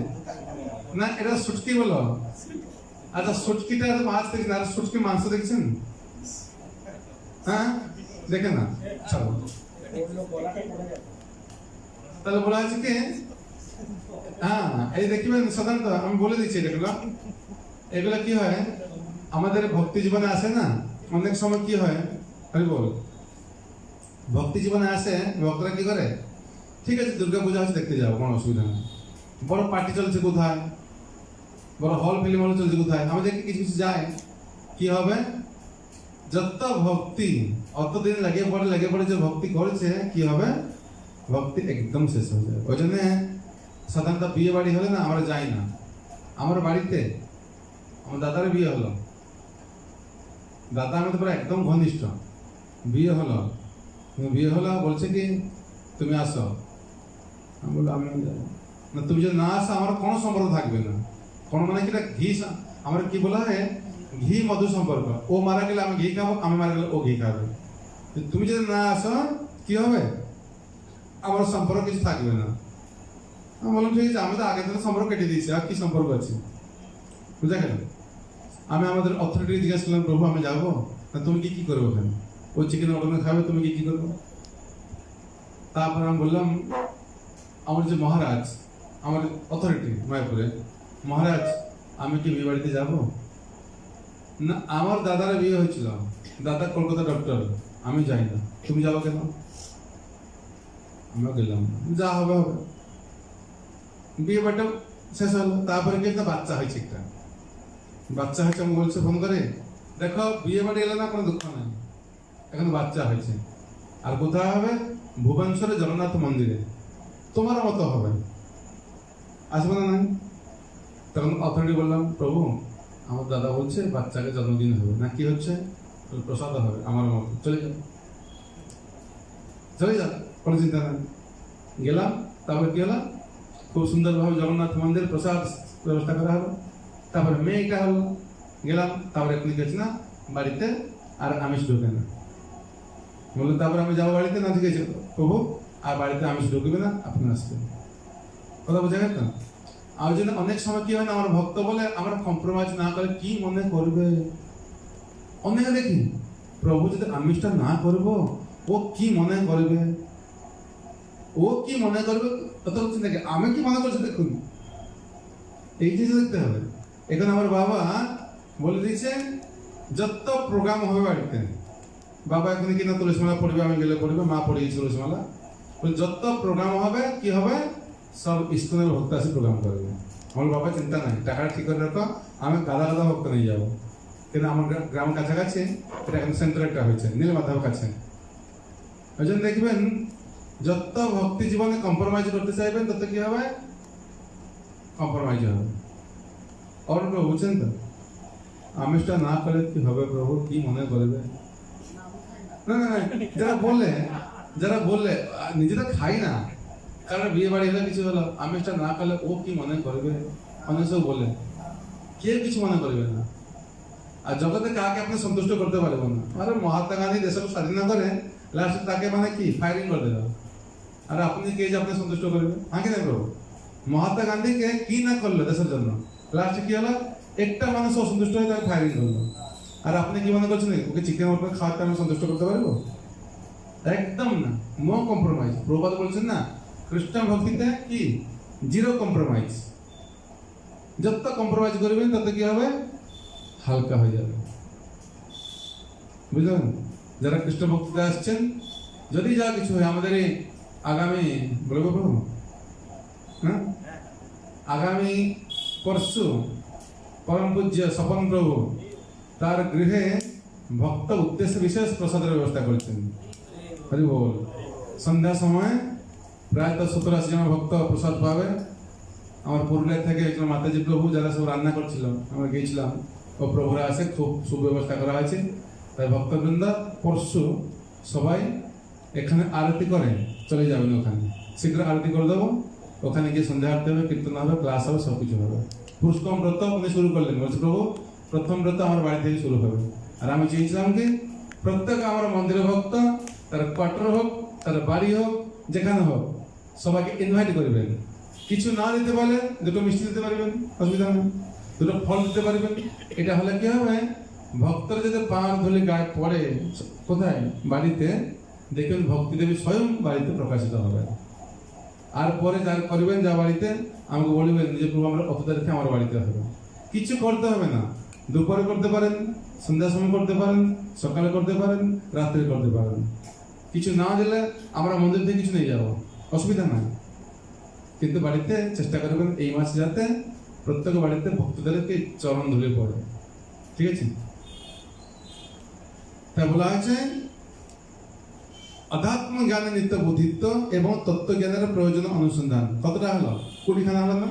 না, এটা শুটকি বলো। আচ্ছা শুটকিটা মাছ দেখছেন, আর শুটকি মাংস দেখছেন? হ্যাঁ দেখে না, চলো তাহলে বলা আছে কি, হ্যাঁ এই দেখবেন সাধারণত আমি বলে দিচ্ছি এগুলো কি হয় আমাদের ভক্তি জীবনে আসে না, অনেক সময় কি হয় আমি বল ভক্তি জীবনে আসে, ভক্তরা কি করে ঠিক আছে দুর্গা পূজা হচ্ছে দেখতে যাবো, কোনো অসুবিধা নেই, বড় পার্টি চলছে কোথায়, বড় হল ফিল্ম হল চলছে কোথায়, আমাদের কিছু কিছু যায় কি হবে যত ভক্তি অতদিন লেগে পড়ে যে ভক্তি করেছে কি হবে ভক্তি একদম শেষ হয়ে যাবে। ওই জন্য সাধারণত বিয়ে বাড়ি হলে না আমরা যাই না। আমার বাড়িতে আমার দাদার বিয়ে হলো, দাদা আমাদের পুরো একদম ঘনিষ্ঠ, বিয়ে হলো বলছে কি তুমি আসো, আমি বললাম আমি যাবো না, তুমি যদি না আসো আমার কোনো সম্পর্ক থাকবে না, কোনো মানে কি ঘি আমার কি বলা হয় ঘি মধু সম্পর্ক, ও মারা গেলে আমি ঘি খাবো, আমি মারা গেলে ও ঘি খাবে, তুমি যদি না আসো কি হবে আমার সম্পর্ক কিছু থাকবে না। আমি বললাম ঠিক আছে, আমি তো আগে থেকে সম্পর্ক কেটে দিয়েছি, আর কি সম্পর্ক আছে বুঝা গেল। আমি আমাদের অথরিটি জিজ্ঞাসা করলাম প্রভু আমি যাবো না, তুমি কি করবে ওখানে, ও চিকেন মটন খাবে, তুমি কি করবে? তারপর আমি বললাম আমার যে মহারাজ, আমার অথরিটি মায়াপুরে মহারাজ, আমি কি বিয়ে বাড়িতে যাবো না? আমার দাদার বিয়ে হয়েছিল, দাদা কলকাতা ডক্টর, আমি যাই না, তুমি যাবো কেন? আমরা গেলাম, যা হবে হবে, বিয়ে বাড়িটা শেষ হলো। তারপরে কি একটা বাচ্চা হয়েছে, একটা বাচ্চা হয়েছে, আমি বলছে ফোন করে দেখো বিয়ে বাড়ি এলে না কোনো দুঃখ নাই, এখন বাচ্চা হয়েছে, আর কোথায় হবে ভুবনেশ্বরে জগন্নাথ মন্দিরে, তোমার মতো হবে, আসবে না নাই? তখন অথরিটি বললাম প্রভু আমার দাদা বলছে বাচ্চাকে জন্মদিন হবে না, কি হচ্ছে প্রসাদ হবে, আমার মতো চলে যাও কোনো চিন্তা নাই। গেলাম, তারপরে কি হলো খুব সুন্দরভাবে জগন্নাথ মন্দির প্রসাদ ব্যবস্থা করা হলো, তারপরে মেয়েটা হলো, গেলাম, তারপরে এখনই গেছি না বাড়িতে আর আমিষ ঢুকে না, বললো তারপরে আমি যাবো বাড়িতে না, ঠিক আছে প্রভু আর বাড়িতে আমিষ ঢুকবে না, আপনি আসবেন, কথা বোঝা গেল। আর জন্য অনেক সময় কি হয় না, আমার ভক্ত বলে আমরা কম্প্রোমাইজ না করে কি মনে করবে, অনেকে দেখি প্রভু যদি আমিষটা না করবো ও কি মনে করবে, ও কি মনে করবে তত হচ্ছে নাকি আমি কি মনে করছি, দেখুন এই জিনিস দেখতে হবে। এখন আমার বাবা বলে দিয়েছে যত প্রোগ্রাম হবে বাড়িতে, বাবা এখন কিনা তুলসীমালা পড়বে, আমি গেলে পড়বে, মা পড়িয়েছে তুলসীমালা, যত প্রোগ্রাম হবে কি হবে সব ইস্কনের ভক্ত আসে প্রোগ্রাম করবে। আমার বাবা চিন্তা নাই, টাকাটা ঠিক করে রাখো, আমি গাদা গাদা ভক্ত নিয়ে যাবো, কিন্তু আমার গ্রাম কাছাকাছি, এটা এখন সেন্টারটা হয়েছে নীলমাধব কাছে। ওই জন্য দেখবেন যত ভক্তি জীবনে কম্প্রোমাইজ করতে চাইবেন তত কি হবে কম্প্রোমাইজ হবে। और প্রভু বুঝছেন তো, আমিষটা না করে কি হবে প্রভু কি মনে করবে? না না যারা বললে নিজেরা খাই না, কারণ বিয়ে বাড়ি হলে কিছু হলো আমিষটা না করলে ও কি মনে করবে, অনেক সব বলে কে কিছু মনে করবে না। আর জগতে কাকে আপনি সন্তুষ্ট করতে পারবেন না। আরে মহাত্মা গান্ধী দেশের স্বাধীন করে লাস্টে তাকে মানে কি ফায়ারিং করে দিল, আর আপনি কে যে আপনি সন্তুষ্ট করবে? হ্যাঁ কি না প্রভু? মহাত্মা গান্ধীকে কি না করলো দেশের জন্য, লাস্টে কি হলো একটা মানুষ অসন্তুষ্ট হয়ে তাকে ফায়ারিং করলো, আর আপনি কি মনে করছেন ওকে চিকেন মটন খাওয়াতে আমি সন্তুষ্ট করতে পারবো? একদম না, নো কম্প্রোমাইজ। প্রভুপাদ বলছেন না খ্রিস্টান ভক্তিতে কি জিরো কম্প্রোমাইজ, যত কম্প্রোমাইজ করবেন তত কি হবে হালকা হয়ে যাবে, বুঝলেন? যারা খ্রিস্ট ভক্তিতে আসছেন যদি যা কিছু হয় আমাদের এই আগামী বলবো প্রভু, হ্যাঁ আগামী পরশু পরম পূজ্য স্বপন প্রভু তার গৃহে ভক্ত উদ্দেশ্যে বিশেষ প্রসাদের ব্যবস্থা করেছেন। হরি বল। সন্ধ্যা সময় প্রায়তঃ 70-80 জন ভক্ত প্রসাদ পাবে। আমার পুরুলিয়া থেকে একজন মাতাজি প্রভু যারা সব রান্না করছিল, আমরা গিয়েছিলাম, ও প্রভুরা আসে, খুব সুব্যবস্থা করা হয়েছে। তাই ভক্তবৃন্দ পরশু সবাই এখানে আরতি করে চলে যাবেন, ওখানে শীঘ্র আরতি করে দেবো। ওখানে গিয়ে সন্ধ্যা আরতি হবে, কীর্তন হবে, ক্লাস হবে, সব কিছু হবে। পুষ্কম ব্রত উনি শুরু করলেন, বলছে প্রভু প্রথম ব্রত আমার বাড়ি থেকে শুরু হবে। আর আমি চেয়েছিলাম কি প্রত্যেক আমার মন্দিরের ভক্ত, তার কোয়ার্টার হোক, তার বাড়ি হোক, যেখানে হোক, সবাইকে ইনভাইট করবেন। কিছু না দিতে পারলে দুটো মিষ্টি দিতে পারবেন, অসুবিধা নেই, দুটো ফল দিতে পারবেন। এটা হলে কি হবে, ভক্তরা যদি পাঁচ ধুলি গায়ে পড়ে কোথায় বাড়িতে, দেখবেন ভক্তি দেবী স্বয়ং বাড়িতে প্রকাশিত হবে। আর পরে যা করবেন, যা বাড়িতে আমাকে বলবেন যে প্রভু আমরা অত তারিখে আমার বাড়িতে হবে। কিছু করতে হবে না, দুপুরে করতে পারেন, সন্ধ্যার সময় করতে পারেন, সকালে করতে পারেন, রাত্রে করতে পারেন। কিছু না দিলে আমরা মন্দির থেকে কিছু নিয়ে যাবো, অসুবিধা নাই। কিন্তু বাড়িতে চেষ্টা করবেন এই মাসে যাতে প্রত্যেক বাড়িতে ভক্তদেরকে চরণ ধুলে পড়ে, ঠিক আছে? তাই বলা হয়েছে অধ্যাত্ম জ্ঞানের নিত্য বুদ্ধিত্ব এবং তত্ত্বজ্ঞানের প্রয়োজন অনুসন্ধান। কতটা হলো? 20খানা হলো না?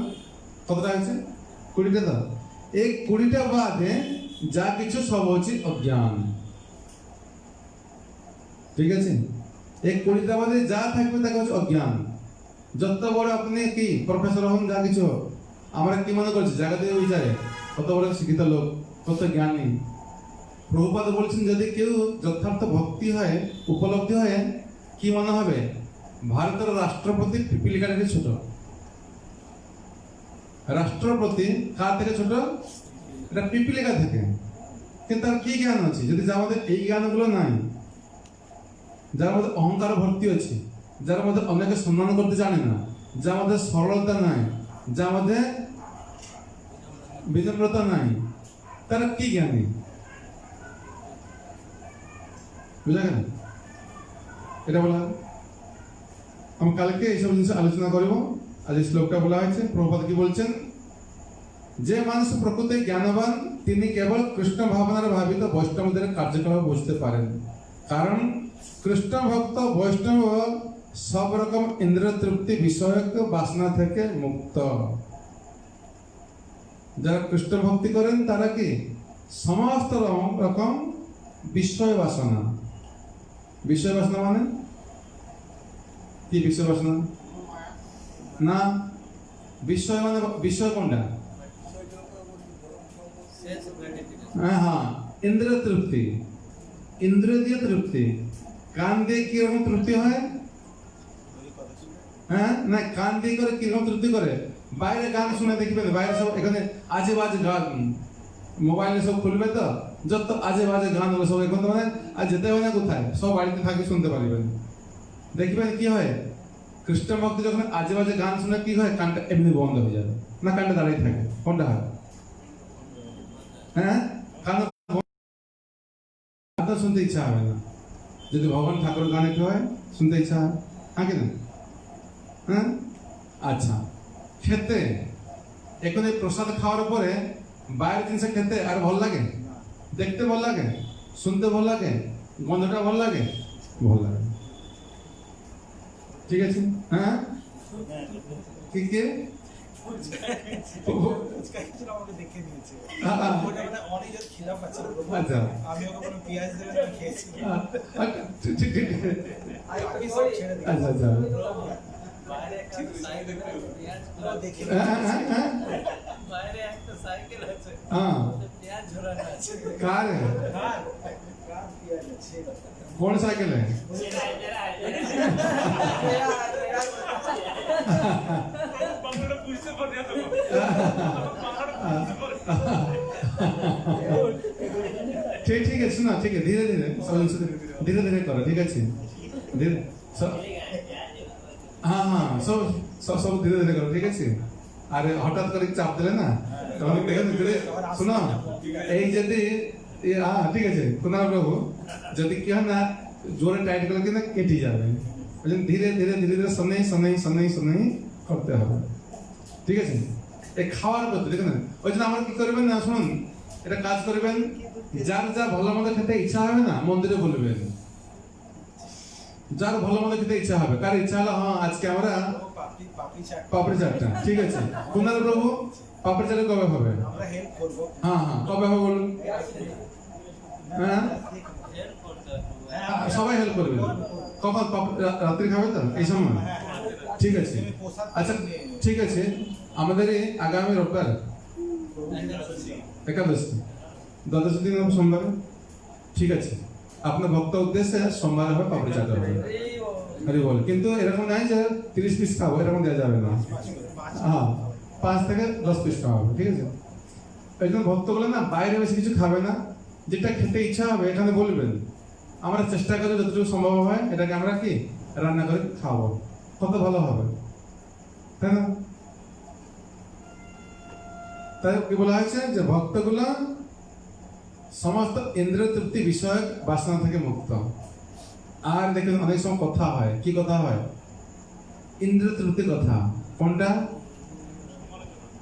কতটা হয়েছে? 20টা। তো এই 20টা বাদে যা কিছু সব হচ্ছে অজ্ঞান, ঠিক আছে? এই 20টা বাদে যা থাকবে তাকে হচ্ছে অজ্ঞান। যত বড় আপনি কি প্রফেসর হন, যা কিছু হোক, আমরা কি মনে করছি জায়গাতে বিচারে কত বড় শিক্ষিত লোক, কত জ্ঞানী। প্রভুপাদ বলছেন যদি কেউ যথার্থ ভক্তি হয়, উপলব্ধি হয়, কি মনে হবে ভারতের রাষ্ট্রপতি পিপিলিকা থেকে ছোট। রাষ্ট্রপতি কার থেকে ছোট? এটা পিপিলিকা থেকে। কিন্তু তার কি জ্ঞান আছে? যদি যার মধ্যে এই জ্ঞানগুলো নাই, যার মধ্যে অহংকার ভর্তি আছে, যার মধ্যে অনেকে সম্মান করতে জানে না, যার মধ্যে সরলতা নাই, যার মধ্যে বিনম্রতা নাই, তারা কি জ্ঞানী? বুঝা গেল? এটা বলা আমি কালকে এইসব জিনিস আলোচনা করব। আজ এই শ্লোকটা বলা হয়েছে, প্রভুপাদ কি বলছেন, যে মানুষ প্রকৃতি জ্ঞানবান তিনি কেবল কৃষ্ণ ভাবনার ভাবিত বৈষ্ণবদের কার্যক্রম বুঝতে পারেন। কারণ কৃষ্ণ ভক্ত বৈষ্ণব সব রকম ইন্দ্র তৃপ্তি বিষয়ক বাসনা থেকে মুক্ত। যারা কৃষ্ণ ভক্তি করেন তারা কি সমস্ত রকম বিষয় বাসনা। বিষয় বাসনা মানে কি? বিষয় বাসনা না, বিষয় মানে বিষয় কোনটা? হ্যাঁ, ইন্দ্র তৃপ্তি, ইন্দ্রিয় তৃপ্তি। কান দিয়ে কিরকম তৃপ্তি হয়? হ্যাঁ না, কান দিয়ে করে কিরকম তৃপ্তি করে? বাইরে গান শুনে দেখবেন, বাইরে সব এখানে আজে বাজে গান, মোবাইলে সব খুলবে তো যত আজে বাজে গান হলো সব এখন, মানে আর যেতে হবে না কোথায়, সব বাড়িতে থাকি শুনতে পারবেন। দেখবেন কি হয়, কৃষ্ণ ভক্তি যখন আজে বাজে গান শুনে কি হয়, কানটা এমনি বন্ধ হয়ে যাবে না, কানটা দাঁড়িয়ে থাকে। কোনটা হয়? হ্যাঁ, কান শুনতে ইচ্ছা হবে না। যদি ভগবান ঠাকুরের গান একটু হয় শুনতে ইচ্ছা হয়, হ্যাঁ কি না? হ্যাঁ, আচ্ছা। খেতে এখন এই প্রসাদ খাওয়ার পরে বাইরের জিনিস খেতে আর ভাল লাগে? দেখতে ভাল লাগে? শুনতে ভাল লাগে? গন্ধটা ভাল লাগে? ভাল লাগে, ঠিক আছে। হ্যাঁ, কি কি আচ্ছা, আচ্ছা, বাইরে একটা সাইকেল আছে, পেঁয়াজ ঝোলানো আছে। कार है? कौन साइकिल है? ठीक है, सुना, ठीक है, धीरे धीरे धीरे धीरे करो, ठीक है, धीरे हाँ हाँ सब सब सब धीरे धीरे करो, ठीक है। अरे हठात कर चाप दिले ना তখন ধীরে শোনো, এই যদি হ্যাঁ ঠিক আছে কুনাল বাবু, যদি কি হয় না জোরে টাইট করে কিনা কেটে যাবে, ওই জন্য ধীরে ধীরে ধীরে ধীরে শোনাই শোনাই শোনাই শোনাই করতে হবে, ঠিক আছে। এই খাওয়ার করতে দেখেন, ওই জন্য আমার কি করবেন না, শুনুন, এটা কাজ করবেন যার যা ভালো মন্দ খেতে ইচ্ছা হবে না মন্দিরে বলবেন, যার ভালো মন্দ খেতে ইচ্ছা হবে, কার ইচ্ছা হলো হ্যাঁ আজকে আমরা পাপড়ি পাপড়ি চাট পাপড়ি চাটটা, ঠিক আছে কুনাল প্রভু পাপড়ি চাট কবে হবে? আমরা হেল্প করব। হ্যাঁ হ্যাঁ কবে হবে বলুন? হ্যাঁ সবাই হেল্প করবে। কখন রাত্রি খাবে তো এই সময়? ঠিক আছে আচ্ছা ঠিক আছে। আমাদের এই আগামী রোববার একাদশী দ্বাদশ দিন হবে সোমবার, ঠিক আছে আপনার ভক্ত উদ্দেশ্যে সোমবার হবে পাপড়ি চাট হবে। আরে বল কিন্তু এরকম নাই যে 30 পিস খাবো এরকম দেওয়া যাবে না। হ্যাঁ 5 থেকে 10 পিস খাওয়া হবে, ঠিক আছে। এই জন্য ভক্তগুলো না বাইরে বেশি কিছু খাবে না, যেটা খেতে ইচ্ছা হবে এখানে বলবেন, আমরা চেষ্টা করি যতটুকু সম্ভব হয় এটাকে আমরা কি রান্না করে খাবো, কত ভালো হবে তাই না? তাই কি বলা হয়েছে যে ভক্তগুলো সমস্ত ইন্দ্রিয় তৃপ্তি বিষয়ক বাসনা থেকে মুক্ত। আর দেখেন অনেক সময় কথা হয়, কি কথা হয়? ইন্দ্রিয় তৃপ্তি কথা। কোনটা?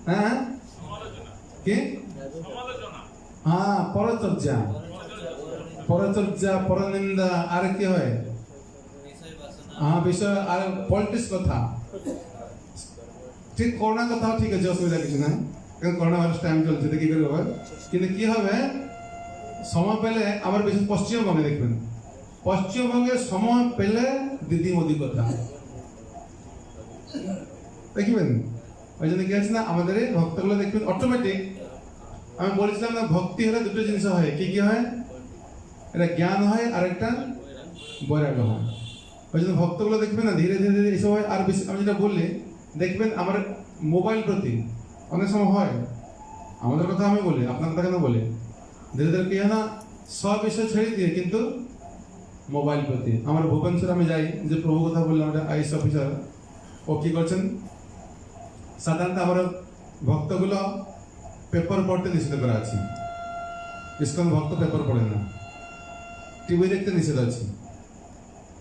হ্যাঁ কি? হ্যাঁ পরচর্যা, পরচর্যা পরনিন্দা, আর কি হয়? হ্যাঁ বিষয় আর পলিটিক্স কথা। ঠিক করোনা কথাও ঠিক আছে, অসুবিধা কিছু নাই, কারণ করোনা ভাইরাস টাইম চলছে কি করে হবে। কিন্তু কি হবে সময় পেলে আবার বিশেষ পশ্চিমবঙ্গে দেখবেন, পশ্চিমবঙ্গে সময় পেলে দিদি মোদি কথা দেখবেন। ওই জন্য কি আছে না আমাদের এই ভক্তগুলো দেখবেন অটোমেটিক। আমি বলেছিলাম না ভক্তি হলে দুটো জিনিস হয়, কি কি হয়? এটা জ্ঞান হয় আর একটা বৈরাগ্য হয়। ওই জন্য ভক্তগুলো দেখবেন না ধীরে ধীরে ধীরে এইসব হয়। আর বেশি আমি যেটা বললি দেখবেন আমার মোবাইল প্রতি অনেক সময় হয়, আমাদের কথা আমি বলি আপনার কথা কেন বলি, ধীরে ধীরে কি হয় না সব বিষয় ছেড়ে দিয়ে কিন্তু মোবাইল প্রতি। আমার ভুবনেশ্বর আমি যাই, যে প্রভু কথা বললাম ওটা আইএস অফিসার, ও কি করছেন সাধারণত আমার ভক্তগুলো পেপার পড়তে নিষেধ করা আছে, ইসকন ভক্ত পেপার পড়ে না, টিভি দেখতে নিষেধ আছে,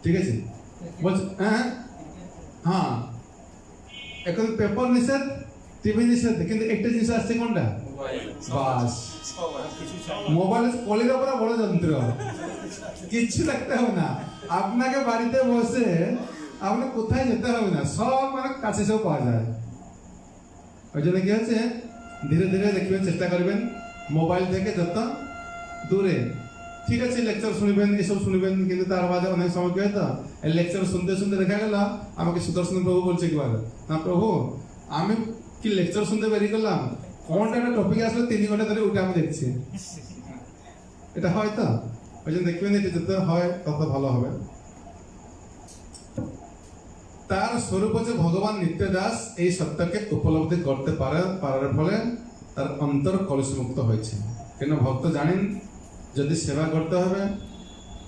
ঠিক আছে বলছে হ্যাঁ হ্যাঁ এখন পেপার নিষেধ টিভি নিষেধ, কিন্তু একটা জিনিস আসছে কোনটা? বাস মোবাইল কলের ওপরে বড় যন্ত্র, কিচ্ছু দেখতে হবে না আপনাকে, বাড়িতে বসে আপনার কোথায় যেতে হবে না, সব মানে কাছে সব পাওয়া যায়। ওই জন্য কি হচ্ছে ধীরে ধীরে দেখবেন চেষ্টা করবেন মোবাইল থেকে যত দূরে, ঠিক আছে লেকচার শুনবেন এসব শুনবেন, কিন্তু তার বাদে অনেক সময় কি হয়তো এই লেকচার শুনতে শুনতে দেখা গেল আমাকে সুদর্শন প্রভু বলছে কি বলে না প্রভু আমি কি লেকচার শুনতে বেরিয়ে গেলাম, কোনটা একটা টপিক আসলে 3 ঘন্টা ধরে উঠে আমি দেখছি, এটা হয় তো। ওই জন্য দেখবেন এটা যত হয় তত ভালো হবে। তার স্বরূপ হচ্ছে ভগবান নিত্যদাস এই সত্যকে উপলব্ধি করতে পারার ফলে তার অন্তর কলুষমুক্ত হয়েছে। কেন ভক্ত জানেন যদি সেবা করতে হবে,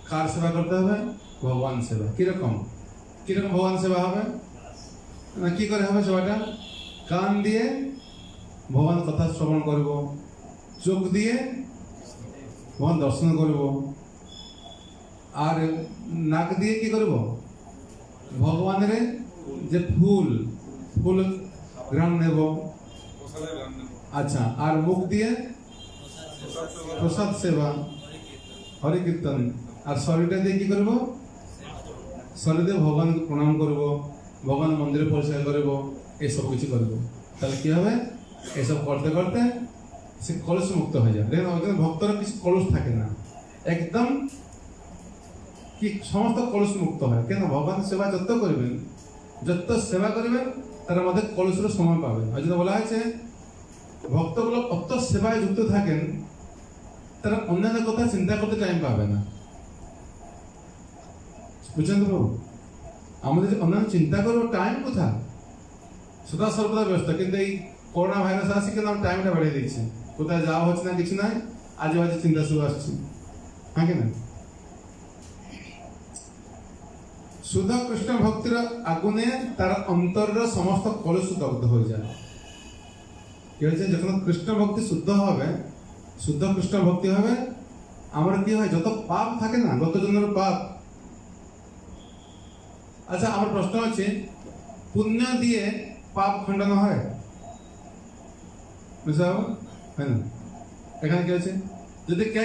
কার সেবা করতে হবে? ভগবান সেবা। কিরকম কিরকম ভগবান সেবা হবে না, কি করে হবে সেবাটা? কান দিয়ে ভগবান কথা শ্রবণ করব, চোখ দিয়ে ভগবান দর্শন করব, আর নাক দিয়ে কি করব? ভগবানের যে ফুল ফুল গ্রাম নেব, আচ্ছা, আর মুখ দিয়ে প্রসাদ সেবা হরি কীর্তন, আর শরীরটা দিয়ে কি করব? শরীর দিয়ে ভগবানকে প্রণাম করব, ভগবান মন্দিরে পরিষ্কার করব, এইসব কিছু করব। তাহলে কি হবে? এসব করতে করতে সে কলুষ মুক্ত হয়ে যায়। দেখেন ওইখানে ভক্তরা কিছু কলুষ থাকে না, একদম কি সমস্ত কলুষ মুক্ত হয়। কেন? ভগবান সেবা যত করবেন, যত সেবা করবেন তার মধ্যে কলুষের সময় পাবেন। ওই জন্য বলা হয়েছে ভক্তগুলো অত সেবায় যুক্ত থাকেন তারা অন্যান্য কথা চিন্তা করতে টাইম পাবে না। বুঝছেন তো? আমাদের অন্যান্য চিন্তা করবো টাইম কোথায়? সদা সর্বদা ব্যস্ত, কিন্তু এই করোনা ভাইরাস আসছে কিন্তু আমার টাইমটা বাড়িয়ে দিচ্ছে, কোথায় যাওয়া হচ্ছে না, কিছু নাই, আজে বাজে চিন্তা শুরু আসছে, হ্যাঁ কিনা? শুদ্ধ কৃষ্ণ ভক্তির আগুনে তার অন্তরের সমস্ত কলুষ দগ্ধ হয়ে যায়। কি হয়েছে? যখন কৃষ্ণ ভক্তি শুদ্ধ হবে, শুদ্ধ কৃষ্ণ ভক্তি হবে, আমার কি হয় যত পাপ থাকে না, গত জন্মের পাপ। আচ্ছা আমার প্রশ্ন হচ্ছে পুণ্য দিয়ে পাপ খণ্ডন হয়? বুঝতে পারবো? হয় না? এখানে কি হচ্ছে যদি কে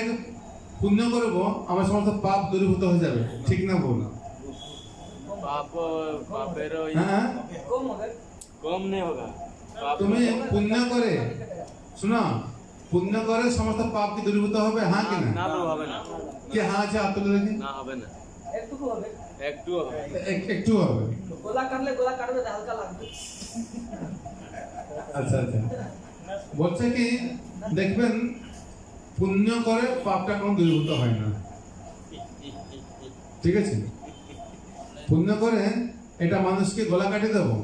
পুণ্য করব আমার সমস্ত পাপ দূরীভূত হয়ে যাবে, ঠিক না ভুল? पाप पापेर হ্যাঁ, कम हो गए कम नहीं होगा पाप তুমি পুণ্য করে, শোনো, পুণ্য করে সমস্ত পাপ কি দূরীভূত হবে? হ্যাঁ কি না? ना तो হবে না কি হ্যাঁ আছে হাত তুলে দেখি। না হবে না एक टुकु हो गए একটু হবে একটু হবে। गोला काटले तो हल्का लागবে আচ্ছা আচ্ছা, বলছে কি দেখবেন পুণ্য করে পাপটা কোনো দূরীভূত হয় না, ঠিক আছে? পুণ্য করে এটা মানুষকে গলা কাটি দেবো,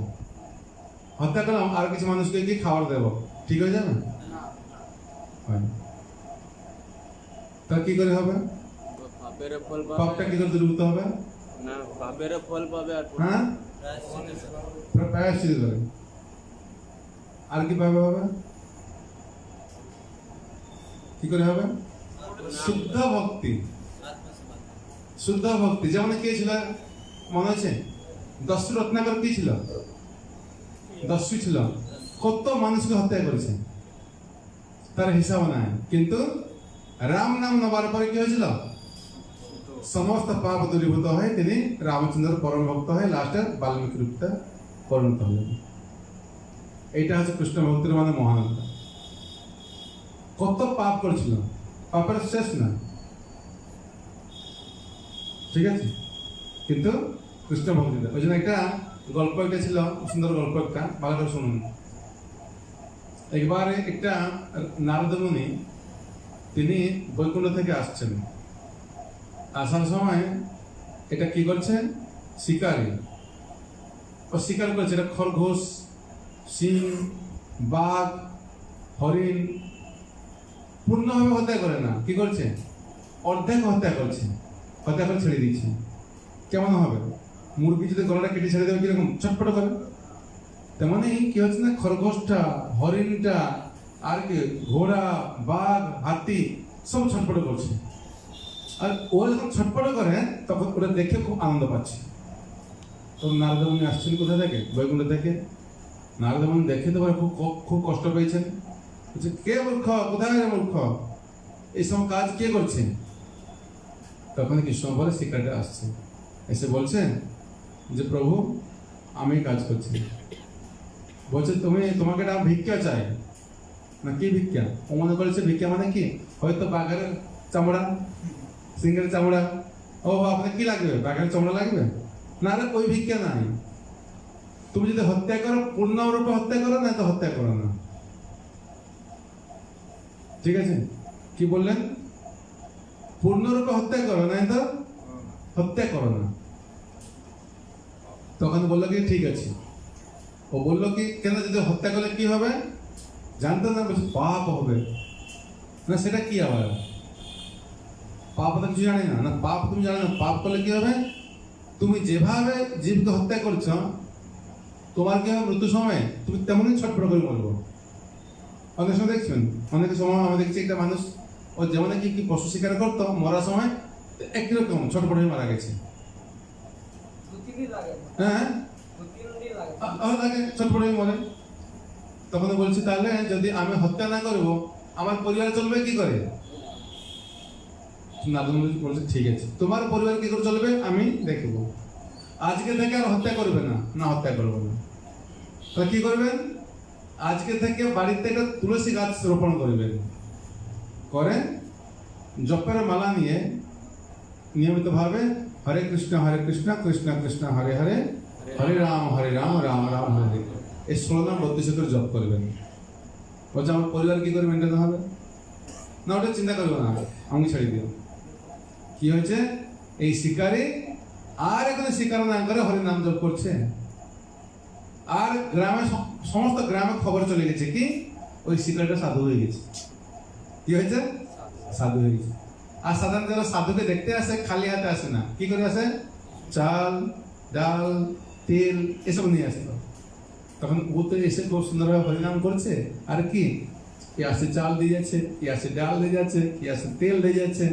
হত্যা করলাম, আর কিছু মানুষকে কি খাবার দেবো, ঠিক হয়ে যাবে? হয় না। তা কি করে হবে? পাপের ফল পাপটা পাবে কি করে দূরীভূত হবে? না পাপের ফল পাবে আর হ্যাঁ, প্রায়শ্চিত্ত করে। আর কি পাবে হবে? কি করে হবে? শুদ্ধ ভক্তি, শুদ্ধ ভক্তি। যেমন কে ছিল মনে আছে? দস্যু রত্নাকর কি ছিল? দস্যু ছিল, কত মানুষকে হত্যা করেছে, তার হিসাব নাই। কিন্তু রাম নাম নেবার পরে কি হয়েছিল? সমস্ত পাপ দূরীভূত হয়ে তিনি রামচন্দ্র পরম ভক্ত হয়ে লাস্টে বাল্মীকি রূপটা পরিণত হলেন। এইটা হচ্ছে কৃষ্ণ ভক্তির মানে মহানতা। কত পাপ করেছিল, পাপের শেষ না, ঠিক আছে? কিন্তু কৃষ্ণ ভক্তিটা, ওই জন্য একটা গল্প একটা ছিল, সুন্দর গল্প একটা, ভালো করে শুনুন। একবার একটা নারদ মুনি তিনি বৈকুণ্ঠ থেকে আসছেন, আসার সময় এটা কি করছে? শিকারী, ও শিকার করছে। এটা খরগোশ, সিং, বাঘ, হরিণ পূর্ণভাবে হত্যা করে না, কি করছে? অর্ধেক হত্যা করছে, হত্যা করে ছেড়ে দিচ্ছে। কেমন হবে? মুরগি যদি গলাটা কেটে ছেড়ে দেবে কিরকম ছটফট করে, তেমনি কি হচ্ছে না, খরগোশটা, হরিণটা, আর কি ঘোড়া, বাঘ, হাতি সব ছটফট করছে। আর ও যখন ছটফট করে তখন ওটা দেখে খুব আনন্দ পাচ্ছে। তো নারদ মুনি আসছেন কোথা থেকে? বৈকুণ্ঠ থেকে। নারদ মুনি দেখে তো খুব খুব কষ্ট পেয়েছেন। বলছে, কে মূর্খ, কোথায় রে মূর্খ, এই সব কাজ কে করছে? তখন কৃষ্ণ বলে শিকারটা আসছে, এসে বলছেন যে প্রভু আমি কাজ করছি। বলছে তোমাকে একটা ভিক্ষা চাই না? কি ভিক্ষা? ও মনে করেছে ভিক্ষা মানে কি হয়তো বাঘের চামড়া, সিংহের চামড়া। ও আপনার কি লাগবে? বাঘের চামড়া লাগবে? না রে, ওই ভিক্ষা নাই। তুমি যদি হত্যা করো পূর্ণরূপে হত্যা করো, না তো হত্যা করো না, ঠিক আছে? কি বললেন? পূর্ণরূপে হত্যা করো, না তো হত্যা করো না। তখন বললো কি ঠিক আছে। ও বললো কি কেন, যদি হত্যা করলে কি হবে জানতো না? বলছে পাপ হবে। না সেটা কি আবার? পাপ তো কিছু জানি না। না পাপ তুমি জানো না, পাপ করলে কি হবে? তুমি যেভাবে জীবকে হত্যা করছো, তোমার কি হবে মৃত্যু সময় তুমি তেমনই ছটফট করে মরবো। অনেক সময় দেখছেন, অনেক সময় আমি দেখছি একটা মানুষ ও যেমন কি পশু শিকার করতো, মরার সময় একই রকম ছটফট হয়ে মারা গেছে। দুটি দিন লাগে হ্যাঁ, দুটি দিন লাগে লাগে ছটফট হয়ে মরে। তখন বলছি তাহলে যদি আমি হত্যা না করবো আমার পরিবার চলবে কি করে? নারদ মুনি বলছে ঠিক আছে, তোমার পরিবার কি করে চলবে আমি দেখবো। আজকে থেকে আর হত্যা করবে না। না হত্যা করবে না। তাহলে কি করবেন? আজকে থেকে বাড়িতে একটা তুলসী গাছ রোপণ করবেন, করে জপের মালা নিয়ে নিয়মিত ভাবে হরে কৃষ্ণ কৃষ্ণ কৃষ্ণ হরে হরে, হরে রাম রাম রাম হরে হরে, এই 16 নাম 32 করে জপ করবেন। বলছে আমার পরিবার কি করে মেনটেন হবে? না ওটা চিন্তা করবে না, আমি ছেড়ে দিও। কি হয়েছে? এই শিকারে আর এখানে শিকার না করে হরি নাম জপ করছে। আর গ্রামে সমস্ত গ্রামে খবর চলে গেছে কি ওই শিকারটা সাধু হয়ে গেছে। কি হয়েছে? সাধু হয়ে গেছে। আর সাধারণত যারা সাধুকে দেখতে আসে খালি হাতে আসে না, কি করে আসে? চাল, ডাল, তেল এসব নিয়ে আসতো। তখন ও তো এসে খুব সুন্দরভাবে হরিনাম করছে। আর কি আসে চাল দিয়ে যাচ্ছে, কি আসে ডাল দিয়ে যাচ্ছে, কি আসে তেল দিয়ে যাচ্ছে।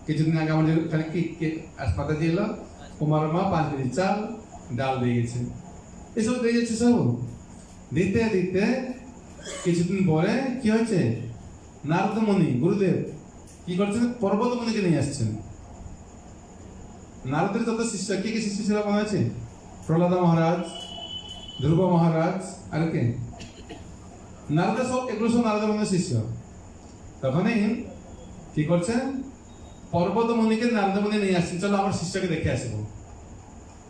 কিছুদিন আগে আমাদের এখানে কি হাসপাতাল দিয়ে এলো, কুমার মা 5 কেজি চাল ডাল দিয়ে গেছে, এসব দিয়ে যাচ্ছে। সব দিতে দিতে কিছুদিন পরে কি হয়েছে? নারদ মুনি গুরুদেব কি করছেন? পর্বত মুনিকে নিয়ে আসছেন। নারদের যত শিষ্য, কে কে শিষ্য ছিল মনে আছে? প্রহ্লাদ মহারাজ, ধ্রুব মহারাজ, আর কে? নারদা সব, এগুলো সব নারদের মধ্যে শিষ্য। তখনই কি করছেন? পর্বত মুনিকে নারদ মুনি নিয়ে আসছেন, চলো আমার শিষ্যকে দেখে আসবো।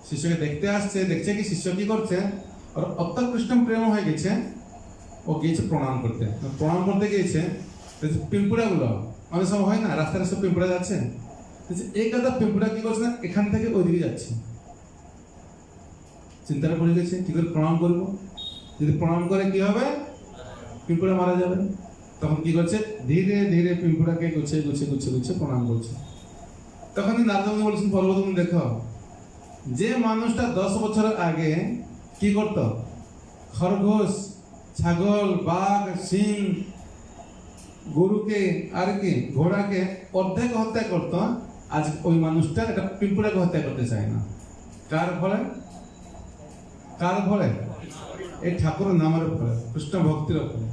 শিষ্যকে দেখতে আসছে, দেখছে কি শিষ্য কি করছে, ওর অত্যকৃষ্ণ প্রেম হয়ে গেছে। ও গিয়েছে প্রণাম করতে, প্রণাম করতে গিয়েছে, পিঁপড়া গুলো অনেক সময় হয় না, রাস্তায় সব পিঁপড়া যাচ্ছে, এই কথা পিঁপড়া কি করছে না, এখান থেকে ওইদিকে যাচ্ছে। চিন্তাটা পড়ে গেছে, কি করে প্রণাম করবো, যদি প্রণাম করে কি হবে, পিঁপড়া মারা যাবে। তখন কি করছে, ধীরে ধীরে পিঁপড়াকে গুছিয়ে গুছিয়ে গুছিয়ে গুছিয়ে প্রণাম করছে। তখনই নারদমুনি বলছেন, পর্বত মুনি দেখো, যে মানুষটা 10 বছর আগে কি করত, খরগোশ, ছাগল, বাঘ, সিং, গরুকে আর কি ঘোড়াকে অর্ধেক হত্যা করত, আজ ওই মানুষটা একটা পিঁপড়াকে হত্যা করতে চায় না। কার ফলে? কার ফলে? এই ঠাকুরের নামের ফলে, কৃষ্ণ ভক্তির ফলে।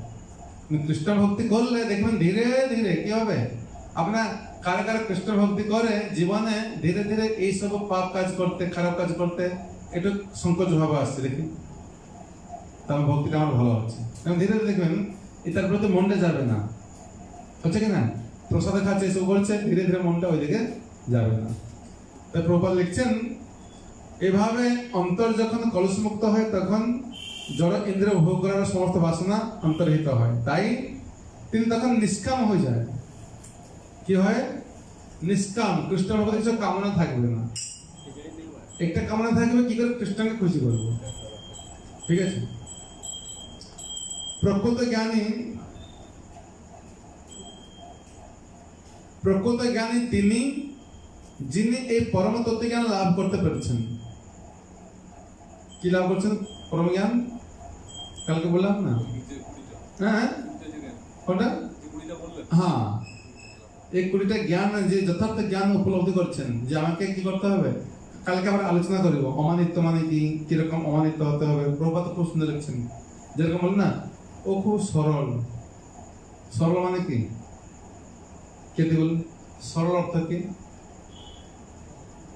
কৃষ্ণ ভক্তি করলে দেখবেন ধীরে ধীরে কি হবে, আপনার কারে কারে কৃষ্ণ ভক্তি করে জীবনে ধীরে ধীরে এই সব পাপ কাজ করতে, খারাপ কাজ করতে একটু সংকোচ ভাবে আসছে। দেখি তার ভক্তিটা আমার ভালো হচ্ছে, এবং ধীরে ধীরে দেখবেন এটার প্রতি মনটা যাবে না, হচ্ছে কি না? প্রসাদে খাচ্ছে, এসব করছে, ধীরে ধীরে মনটা ওইদিকে যাবে না। তাই প্রভুপাদ লিখছেন, এভাবে অন্তর যখন কলুষমুক্ত হয় তখন জড় ইন্দ্রিয় ভোগ করার সমস্ত বাসনা অন্তর্হিত হয়, তাই তিনি তখন নিষ্কাম হয়ে যায়। কি হয়? নিষ্কাম। কৃষ্ণ ভগবত কিছু কামনা থাকবে না, একটা কামনা থাকবে, কি করে কৃষ্ণকে খুশি করবো। ঠিক আছে? প্রকৃত জ্ঞানী তিনি, যিনি এই পরম তত্ত্ব জ্ঞান লাভ করতে পেরেছেন। কি লাভ করছেন? পরম জ্ঞান কালকে বললাম না, হ্যাঁ কোনটা? হ্যাঁ, এই 20টা জ্ঞান, যে যথার্থ জ্ঞান উপলব্ধি করছেন, যে আমাকে কি করতে হবে, কালকে আমরা আলোচনা করব। অমানিত্য মানে কি, কিরকম অমানিত্য হতে হবে। প্রভুপাদ খুব সুন্দর লিখছেন, যেরকম বল না, ও খুব সরল। সরল মানে কি? কে বল, সরল অর্থ কি?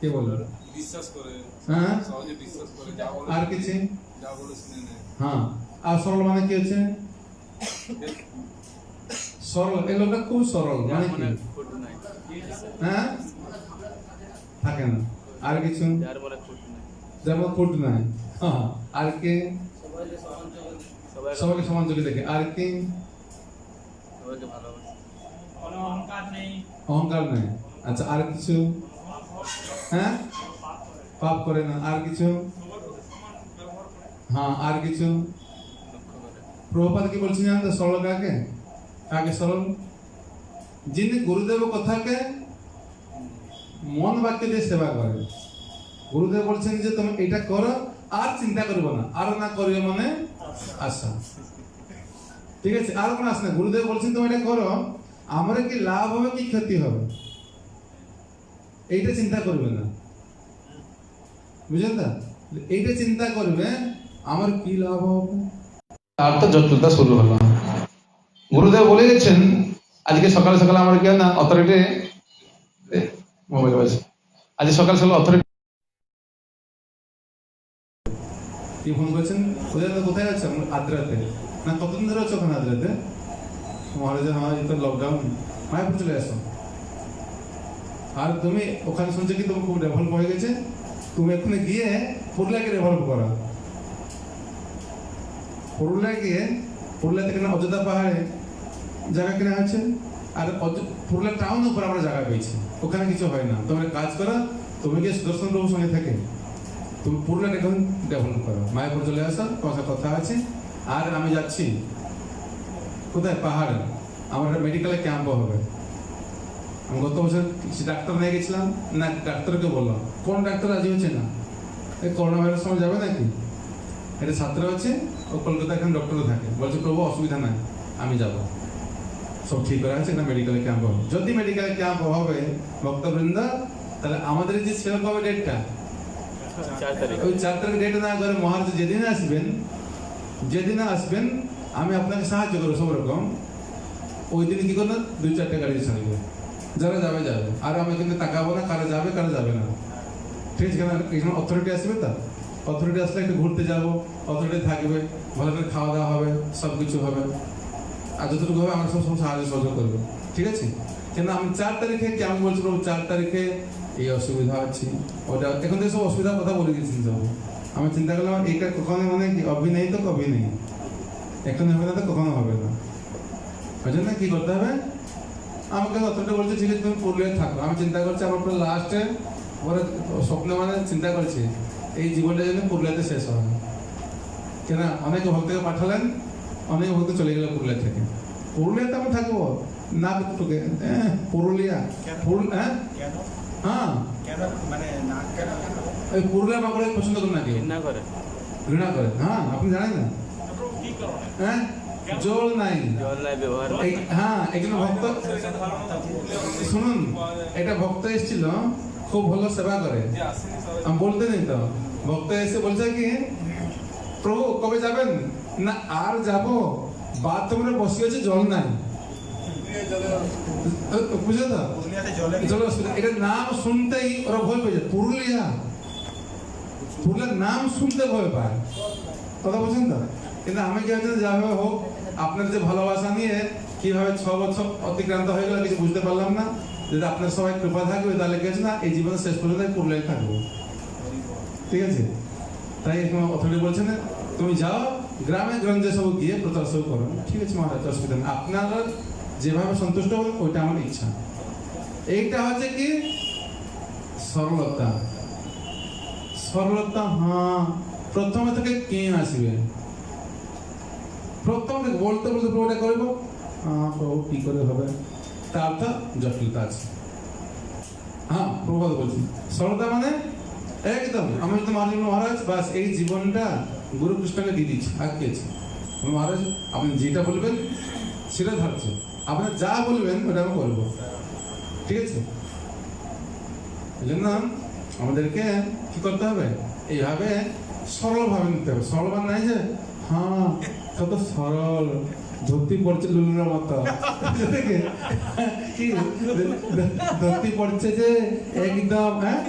কে বল? বিশ্বাস করে, হ্যাঁ, সহজে বিশ্বাস করে, যা বলে আর কিছু? যা বলে শুনে নেয়। হ্যাঁ, আর সরল মানে কি হচ্ছে? সরল, এই লোকটা খুব সরল মানে কি? খুঁট নাই, হ্যাঁ, থাকে না। আর কিছু? যার মনে খুঁট নাই, যেমন ফুট নাই। হ্যাঁ, আর কে? সবাই সবাইকে সমান চোখে দেখে। আর কি? সবাইকে ভালোবাসে, কোনো অহংকার নেই, অহংকার নেই। আচ্ছা, আর কিছু? হ্যাঁ, পাপ করে না। আর কিছু? হ্যাঁ, আর কিছু? লক্ষ্য করে, প্রভুপাদ কি বলছেন জানেন তো, সরল কাকে? কাকে সরল? যিনি গুরুদেব কথাকে মন বাক্য দিয়ে সেবা করে। গুরুদেব বলছেন যে তুমি এটা করো, আর চিন্তা করবো না, আর না করিও মানে আশা। ঠিক আছে? আর কোনো আশা না। গুরুদেব বলছেন তুমি এটা করো, আমার কি লাভ হবে কি ক্ষতি হবে, এইটা চিন্তা করবে না। বুঝলেন? এইটা চিন্তা করবে আমার কি লাভ হবে, তার তো জটিলতা শুরু হলো। গুরুদেব বলে গেছেন, আজকে সকালে সকালে আমার কি না অথরিটি মোবাইল আছে, আজকে সকাল সকাল অথরিটি কি ফোন করেছেন, কোথায় আছে? আদ্রাতে না, কতদিন ধরে আছে ওখানে আদ্রাতে? মহারাজ, হ্যাঁ, এই তো লকডাউন, মায়াপুর চলে আসো। আর তুমি ওখানে শুনছো কি তুমি খুব ডেভেলপ হয়ে গেছে, তুমি এখানে গিয়ে পুরুলিয়াকে ডেভেলপ করো। পুরুলিয়া গিয়ে, পুরুলিয়া থেকে না অযোধ্যা পাহাড়ে জায়গা কেনা আছে, আর পুরুলিয়া টাউন উপর আমরা জায়গা পেয়েছি, ওখানে কিছু হয় না। তোমরা কাজ করো, তুমি গিয়ে সুদর্শন বাবুর সঙ্গে থাকে, তুমি পুরুলিয়াটা এখন ডেভেলপ করো। মায়াপুর চলে আসো, তোমার সাথে কথা আছে। আর আমি যাচ্ছি কোথায়? পাহাড়ে। আমার একটা মেডিকেলে ক্যাম্পও হবে। আমি গত বছর ডাক্তার নিয়ে গেছিলাম না, ডাক্তারকে বললাম, কোন ডাক্তার রাজি হচ্ছে না, এই করোনা ভাইরাস সময় যাবে নাকি? এটা ছাত্র আছে, ও কলকাতা এখন ডক্টরও থাকে, বলছে প্রভু অসুবিধা নাই, আমি যাব। সব ঠিক করা আছে, না মেডিকেলে ক্যাম্প হবে। যদি মেডিকেলে ক্যাম্প হবে ভক্তবৃন্দ, তাহলে আমাদের যে সেবা পাবে ডেটটা, 4 তারিখ, ওই 4 তারিখ ডেট না করে মহারাজ যেদিন আসবেন আমি আপনাকে সাহায্য করবো সব রকম। ওই দিন কি করবেন, 2-4টা গাড়ি ছাড়বে, যারা যাবে যাবে, আর আমি কিন্তু তাকাবো না কারা যাবে কারা যাবে না। ঠিক আছে, কেন এখানে অথরিটি আসবে, তা অথরিটি আসলে একটু ঘুরতে যাবো, অথরিটি থাকবে, ভালো করে খাওয়া দাওয়া হবে, সব কিছু হবে, আর যতটুকু হবে আমরা সব সাহায্য সহযোগ করবো। ঠিক আছে, কিন্তু আমি 4 তারিখে কি আমি বলছি প্রভু 4 তারিখে এই অসুবিধা আছে, ওটা এখন তো সব অসুবিধার কথা বলে দিয়েছেন সব। আমি চিন্তা করলাম এইটা কখনো মানে কি অভিনয় তো কবি নেই, এখন হবে না তো কখনো হবে না। ওই জন্য কি করতে হবে, আমাকে অতটা বলছে ঠিক আছে তুমি পুরুলিয়ায় থাকো। আমি চিন্তা করছি আমার পুরো লাস্টে ওরা স্বপ্ন মানে চিন্তা করছি এই জীবনটা যেন পুরুলিয়াতে শেষ হয়। কেন অনেক ভক্তকে পাঠালেন, অনেক ভক্ত চলে গেল পুরুলিয়া থেকে। পুরুলিয়াতে আমি থাকবো না, তোকে পুরুলিয়া হ্যাঁ কেন হ্যাঁ কেন মানে না কেন ওই পুরুলিয়া বাঁকুড়া পছন্দ করেন নাকি, ঘৃণা করে। ঘৃণা করে? হ্যাঁ আপনি জানেন না, কি কারণে হ্যাঁ জল নাই। জল নাই, ব্যবহার নাই। হ্যাঁ একজন ভক্ত শুনুন, এটা ভক্ত এসেছিল খুব ভালো সেবা করে, যে আসেনি সবাই আমি বলতে নেই তো, ভক্ত এসে বলছে কি প্রভু কবে যাবেন না, আর যাব বাথরুমে বসে আছে জল নাই, বুঝলে তো পুরুলিয়াতে জলে জল অসুবিধা। এটার নাম শুনতেই ওরা ভয় পেয়ে যায়, পুরুলিয়া, পুরুলিয়ার নাম শুনতে ভয় পায়, কথা বলছেন তো। কিন্তু আমি কি হচ্ছে যাবে হোক আপনার যে ভালোবাসা নিয়ে কিভাবে 6 বছর অতিক্রান্ত হয়ে গেল কিছু বুঝতে পারলাম না। যদি আপনার সবাই কৃপা থাকবে তাহলে কি হচ্ছে না এই জীবনে শেষ পর্যন্ত আমি পুরুলিয়ায় থাকবো। ঠিক আছে, তাই অথরিটি বলছেন তুমি যাও গ্রামে গঞ্জে সব গিয়ে প্রচার সব করো। ঠিক আছে মহারাজ, অসুবিধা নেই, আপনারা যেভাবে সন্তুষ্ট হবেন ওইটা আমার ইচ্ছা। এইটা হচ্ছে কি সরলতা, সরলতা। হ্যাঁ প্রথমে থেকে কে আসবে, প্রথম থেকে বলতে বলতে প্রভুটা করবো, হ্যাঁ প্রভু কি করে হবে, তার তো জটিলতা আছে। হ্যাঁ প্রভুপাদ বলছি সরলতা মানে একদম আমি তো মানি মহারাজ বাস এই জীবনটা গুরু কৃষ্ণকে দিয়ে দিচ্ছি, আর কি আছে মহারাজ, আপনি যেটা বলবেন সেটা ধার্য, আপনি যা বলবেন ওটা আমি করবো। ঠিক আছে, এই জন্য আমাদেরকে কি করতে হবে, এইভাবে সরলভাবে নিতে হবে। সরল মানে নাই যে হ্যাঁ কত সরল ধরতি পড়ছে লুলুর মতো, কি ধরতি পড়ছে যে একদম, হ্যাঁ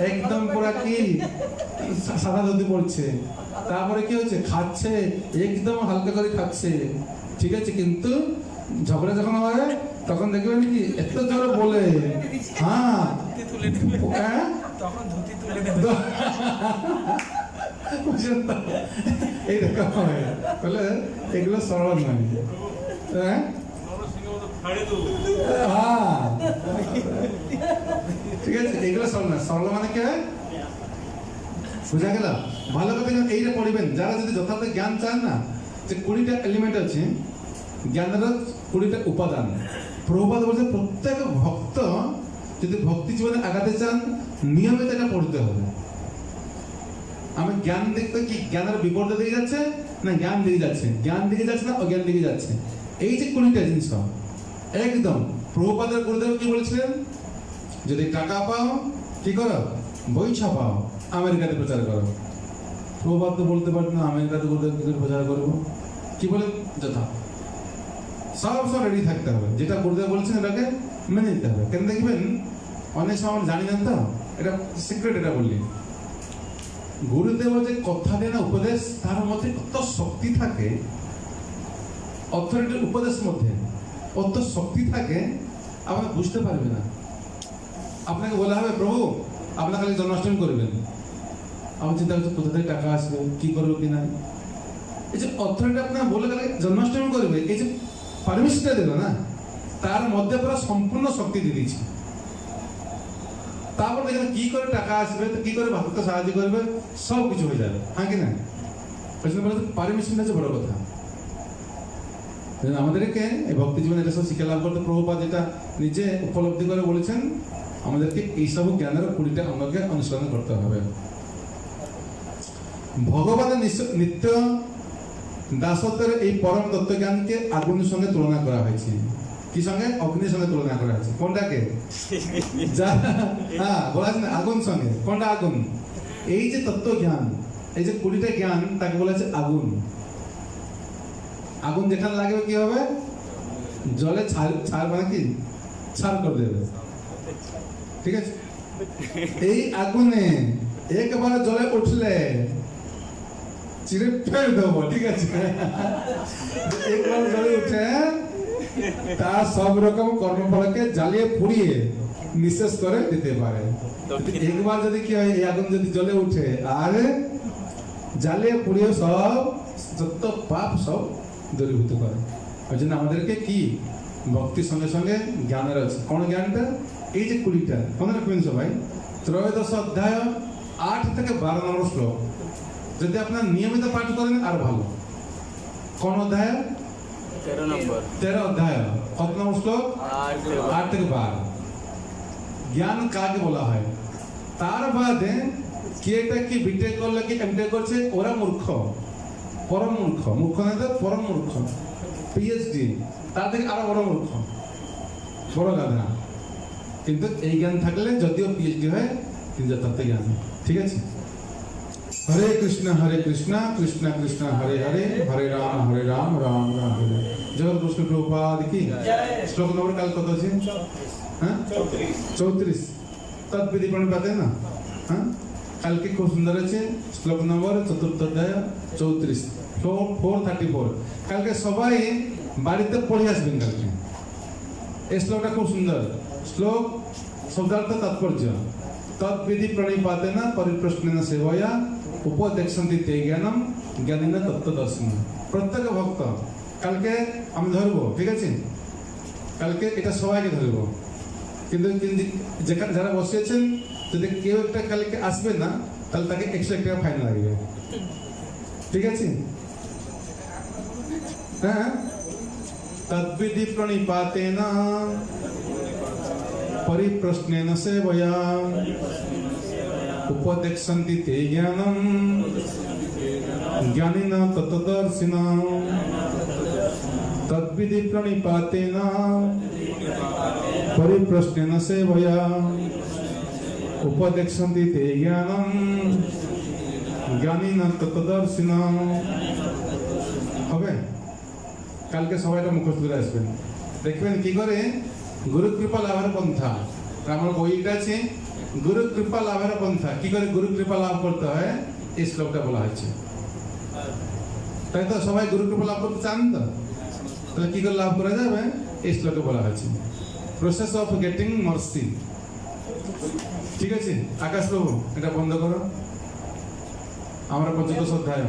একদম পুরা কি সাদা ধরতি পড়ছে, তারপরে কি হচ্ছে খাচ্ছে একদম হালকা করে খাচ্ছে। ঠিক আছে, কিন্তু ঝগড়া যখন হয় তখন দেখবেন কি এত জোরে বলে, হ্যাঁ তুলে নেবে, হ্যাঁ তখন ধুতি তুলে নেবে। এইরকম হয়, তাহলে এগুলো সরল নয়। হ্যাঁ হ্যাঁ ঠিক আছে, এগুলো সরল না। সরল মানে কি হয় বুঝা গেল? ভালো কথা এইটা পড়বেন, যারা যদি যথার্থ জ্ঞান চান না, যে 20টা এলিমেন্ট আছে জ্ঞানের, 20টা উপাদান। প্রভুপাদ বলছে প্রত্যেক ভক্ত যদি ভক্তি জীবনে আগাতে চান নিয়মিত এটা পড়তে হবে। আমি জ্ঞান দেখতে কি জ্ঞানের বিপরীতে দিকে যাচ্ছে না জ্ঞান দিকে যাচ্ছে, জ্ঞান দিকে যাচ্ছে না অজ্ঞান দিকে যাচ্ছে, এই যে 20টা জিনিস একদম। প্রভুপাদের গুরুদেব কি বলেছিলেন, যদি টাকা পাও কি করো, বই ছাপাও, আমেরিকাতে প্রচার করো। প্রভুপাদ তো বলতে পারেন না আমেরিকাতে গুরুদেব কি করে প্রচার করবো, কি বলেন যথা সব রেডি থাকতে হবে, যেটা গুরুদেব বলছেন এটাকে মেনে নিতে হবে। কেন দেখবেন অনেক সময় আমরা জানি না তো, এটা সিক্রেট, এটা বললি গুরুদেব যে কথা দেয় না উপদেশ, তার মধ্যে কত শক্তি থাকে, অথরিটির উপদেশ মধ্যে কত শক্তি থাকে আপনি বুঝতে পারবে না। আপনাকে বলা হবে প্রভু আপনার খালি জন্মাষ্টমী করবেন, আমার চিন্তা করছে কোথা থেকে টাকা আসবে, কি করবো কিনা। এই যে অথরিটি আপনার বলে গেলে জন্মাষ্টমী করবে, এই যে পারমিশনটা দিল না, তার মধ্যে পুরো সম্পূর্ণ শক্তি দিয়ে দিচ্ছে। তারপর দেখেন কি করে টাকা আসবে, কি করে ভক্ত সাহায্য করবে, সব কিছু হয়ে যাবে। হ্যাঁ কি না, পারমিশনটা হচ্ছে বড় কথা। আমাদেরকে এই ভক্তি জীবনে এটা সব শিক্ষা লাভ করতে প্রভুপাদ যেটা নিজে উপলব্ধি করে বলেছেন, আমাদেরকে এইসব জ্ঞানের 20টা অঙ্গকে অনুসরণ করতে হবে। ভগবানের নিত্য দাসত্বের এই পরম তত্ত্ব জ্ঞানকে আগুনের সঙ্গে তুলনা করা হয়েছে। কি সঙ্গে? অগ্নির সঙ্গে তুলনা করা হয়েছে। কোনটাকে? হ্যাঁ বলা আছে না আগুন সঙ্গে। কোনটা আগুন? এই যে তত্ত্ব জ্ঞান, এই যে 20টা জ্ঞান, তাকে বলা হচ্ছে আগুন। আগুন যেখানে লাগবে কি হবে, জলে ছাড় মানে কি ছাড় করে দেবে, ঠিক আছে? এই আগুনে একবার জ্বলে উঠলে চিরে ফের দেবো, ঠিক আছে? একবার জ্বলে উঠে তার সব রকম কর্মফলকে জ্বালিয়ে পুড়িয়ে নিঃশেষ করে দিতে পারে। একবার যদি কি হয়, এই আগুন যদি জ্বলে উঠে আর জ্বালিয়ে পুড়িয়ে সব যত পাপ সব দূরীভূত করে। ওই জন্য আমাদেরকে কি ভক্তির সঙ্গে সঙ্গে জ্ঞানের আছে। কোন জ্ঞানটা? এই যে 20টা মনে রাখবেন সবাই। ত্রয়োদশ অধ্যায় 8 থেকে 12 নম্বর শ্লোক যদি আপনার নিয়মিত পাঠ করেন আর ভালো। কোন অধ্যায়? 13 নম্বর 13 অধ্যায় কত নম্বর শ্লোক? 8 থেকে 12। জ্ঞান কাকে বলা হয়? তার বাদে কেটা কি বিটেক করলে কি এমটেক করছে ওরা মূর্খ, পরম মূর্খ। মূর্খ না তো পরম মূর্খ। পিএইচডি তার থেকে আরো বড় মূর্খ, বড় গাধা। কিন্তু এই জ্ঞান থাকলে যদিও পিএইচডি হয় কিন্তু যথার্থ জ্ঞান, ঠিক আছে? হরে কৃষ্ণ কৃষ্ণ কৃষ্ণ হরে হরে, হরে রাম রাম রাম হরে। জগৎ কৃষ্ণ প্রভুপাদ কি। শ্লোক নম্বর কাল কত আছে? হ্যাঁ 34। তৎবিধি প্রণিপাতে না। হ্যাঁ কালকে খুব সুন্দর আছে শ্লোক নম্বর 4th অধ্যায় 34 434। কালকে সবাই বাড়িতে পড়ে আসবেন। কালকে এই শ্লোকটা খুব সুন্দর শ্লোক। শব্দার্থ তাৎপর্য তৎবিধি প্রণিপাতে না পরিপ্রশ্নেন সেবয়া উপদেক্ষন্তি তে জ্ঞানম জ্ঞানীন তত্ত্বদর্শন। প্রত্যেক ভক্ত কালকে আমি ধরবো, ঠিক আছে? কালকে এটা সবাইকে ধরবো। কিন্তু যেখানে যারা বসেছেন যদি কেউ একটা কালকে আসবে না তাহলে তাকে 100 টাকা ফাইন লাগবে, ঠিক আছে? হ্যাঁ তদ্বিধি প্রণিপাতেন পরিপ্রশ্নেন সেবয়া উপদেক্ষন্তি তে জ্ঞানম জ্ঞানীন তত্ত্বদর্শিন। তদ্বিধি প্রণিপাতেন পরিপ্রশ্নেন সেবয়া উপদেক্ষন্তি তে জ্ঞানম জ্ঞানীন তত্ত্বদর্শিন। হবে? কালকে সবাইটা মুখস্থ করে আসবেন। দেখবেন কি করে গুরু কৃপা লাভের পন্থা। আমার বইটা আছে গুরু কৃপা লাভের পন্থা। কি করে গুরু কৃপা লাভ করতে হয় এই শ্লোকটা বলা হয়েছে। তাই তো সবাই গুরু কৃপা লাভ করতে চান তো? তাহলে কি করে লাভ করা যাবে এই শ্লোকে বলা হয়েছে। প্রসেস অফ গেটিং মার্সি, ঠিক আছে? আকাশ বাবু এটা বন্ধ করো। আমরা 45 অধ্যায়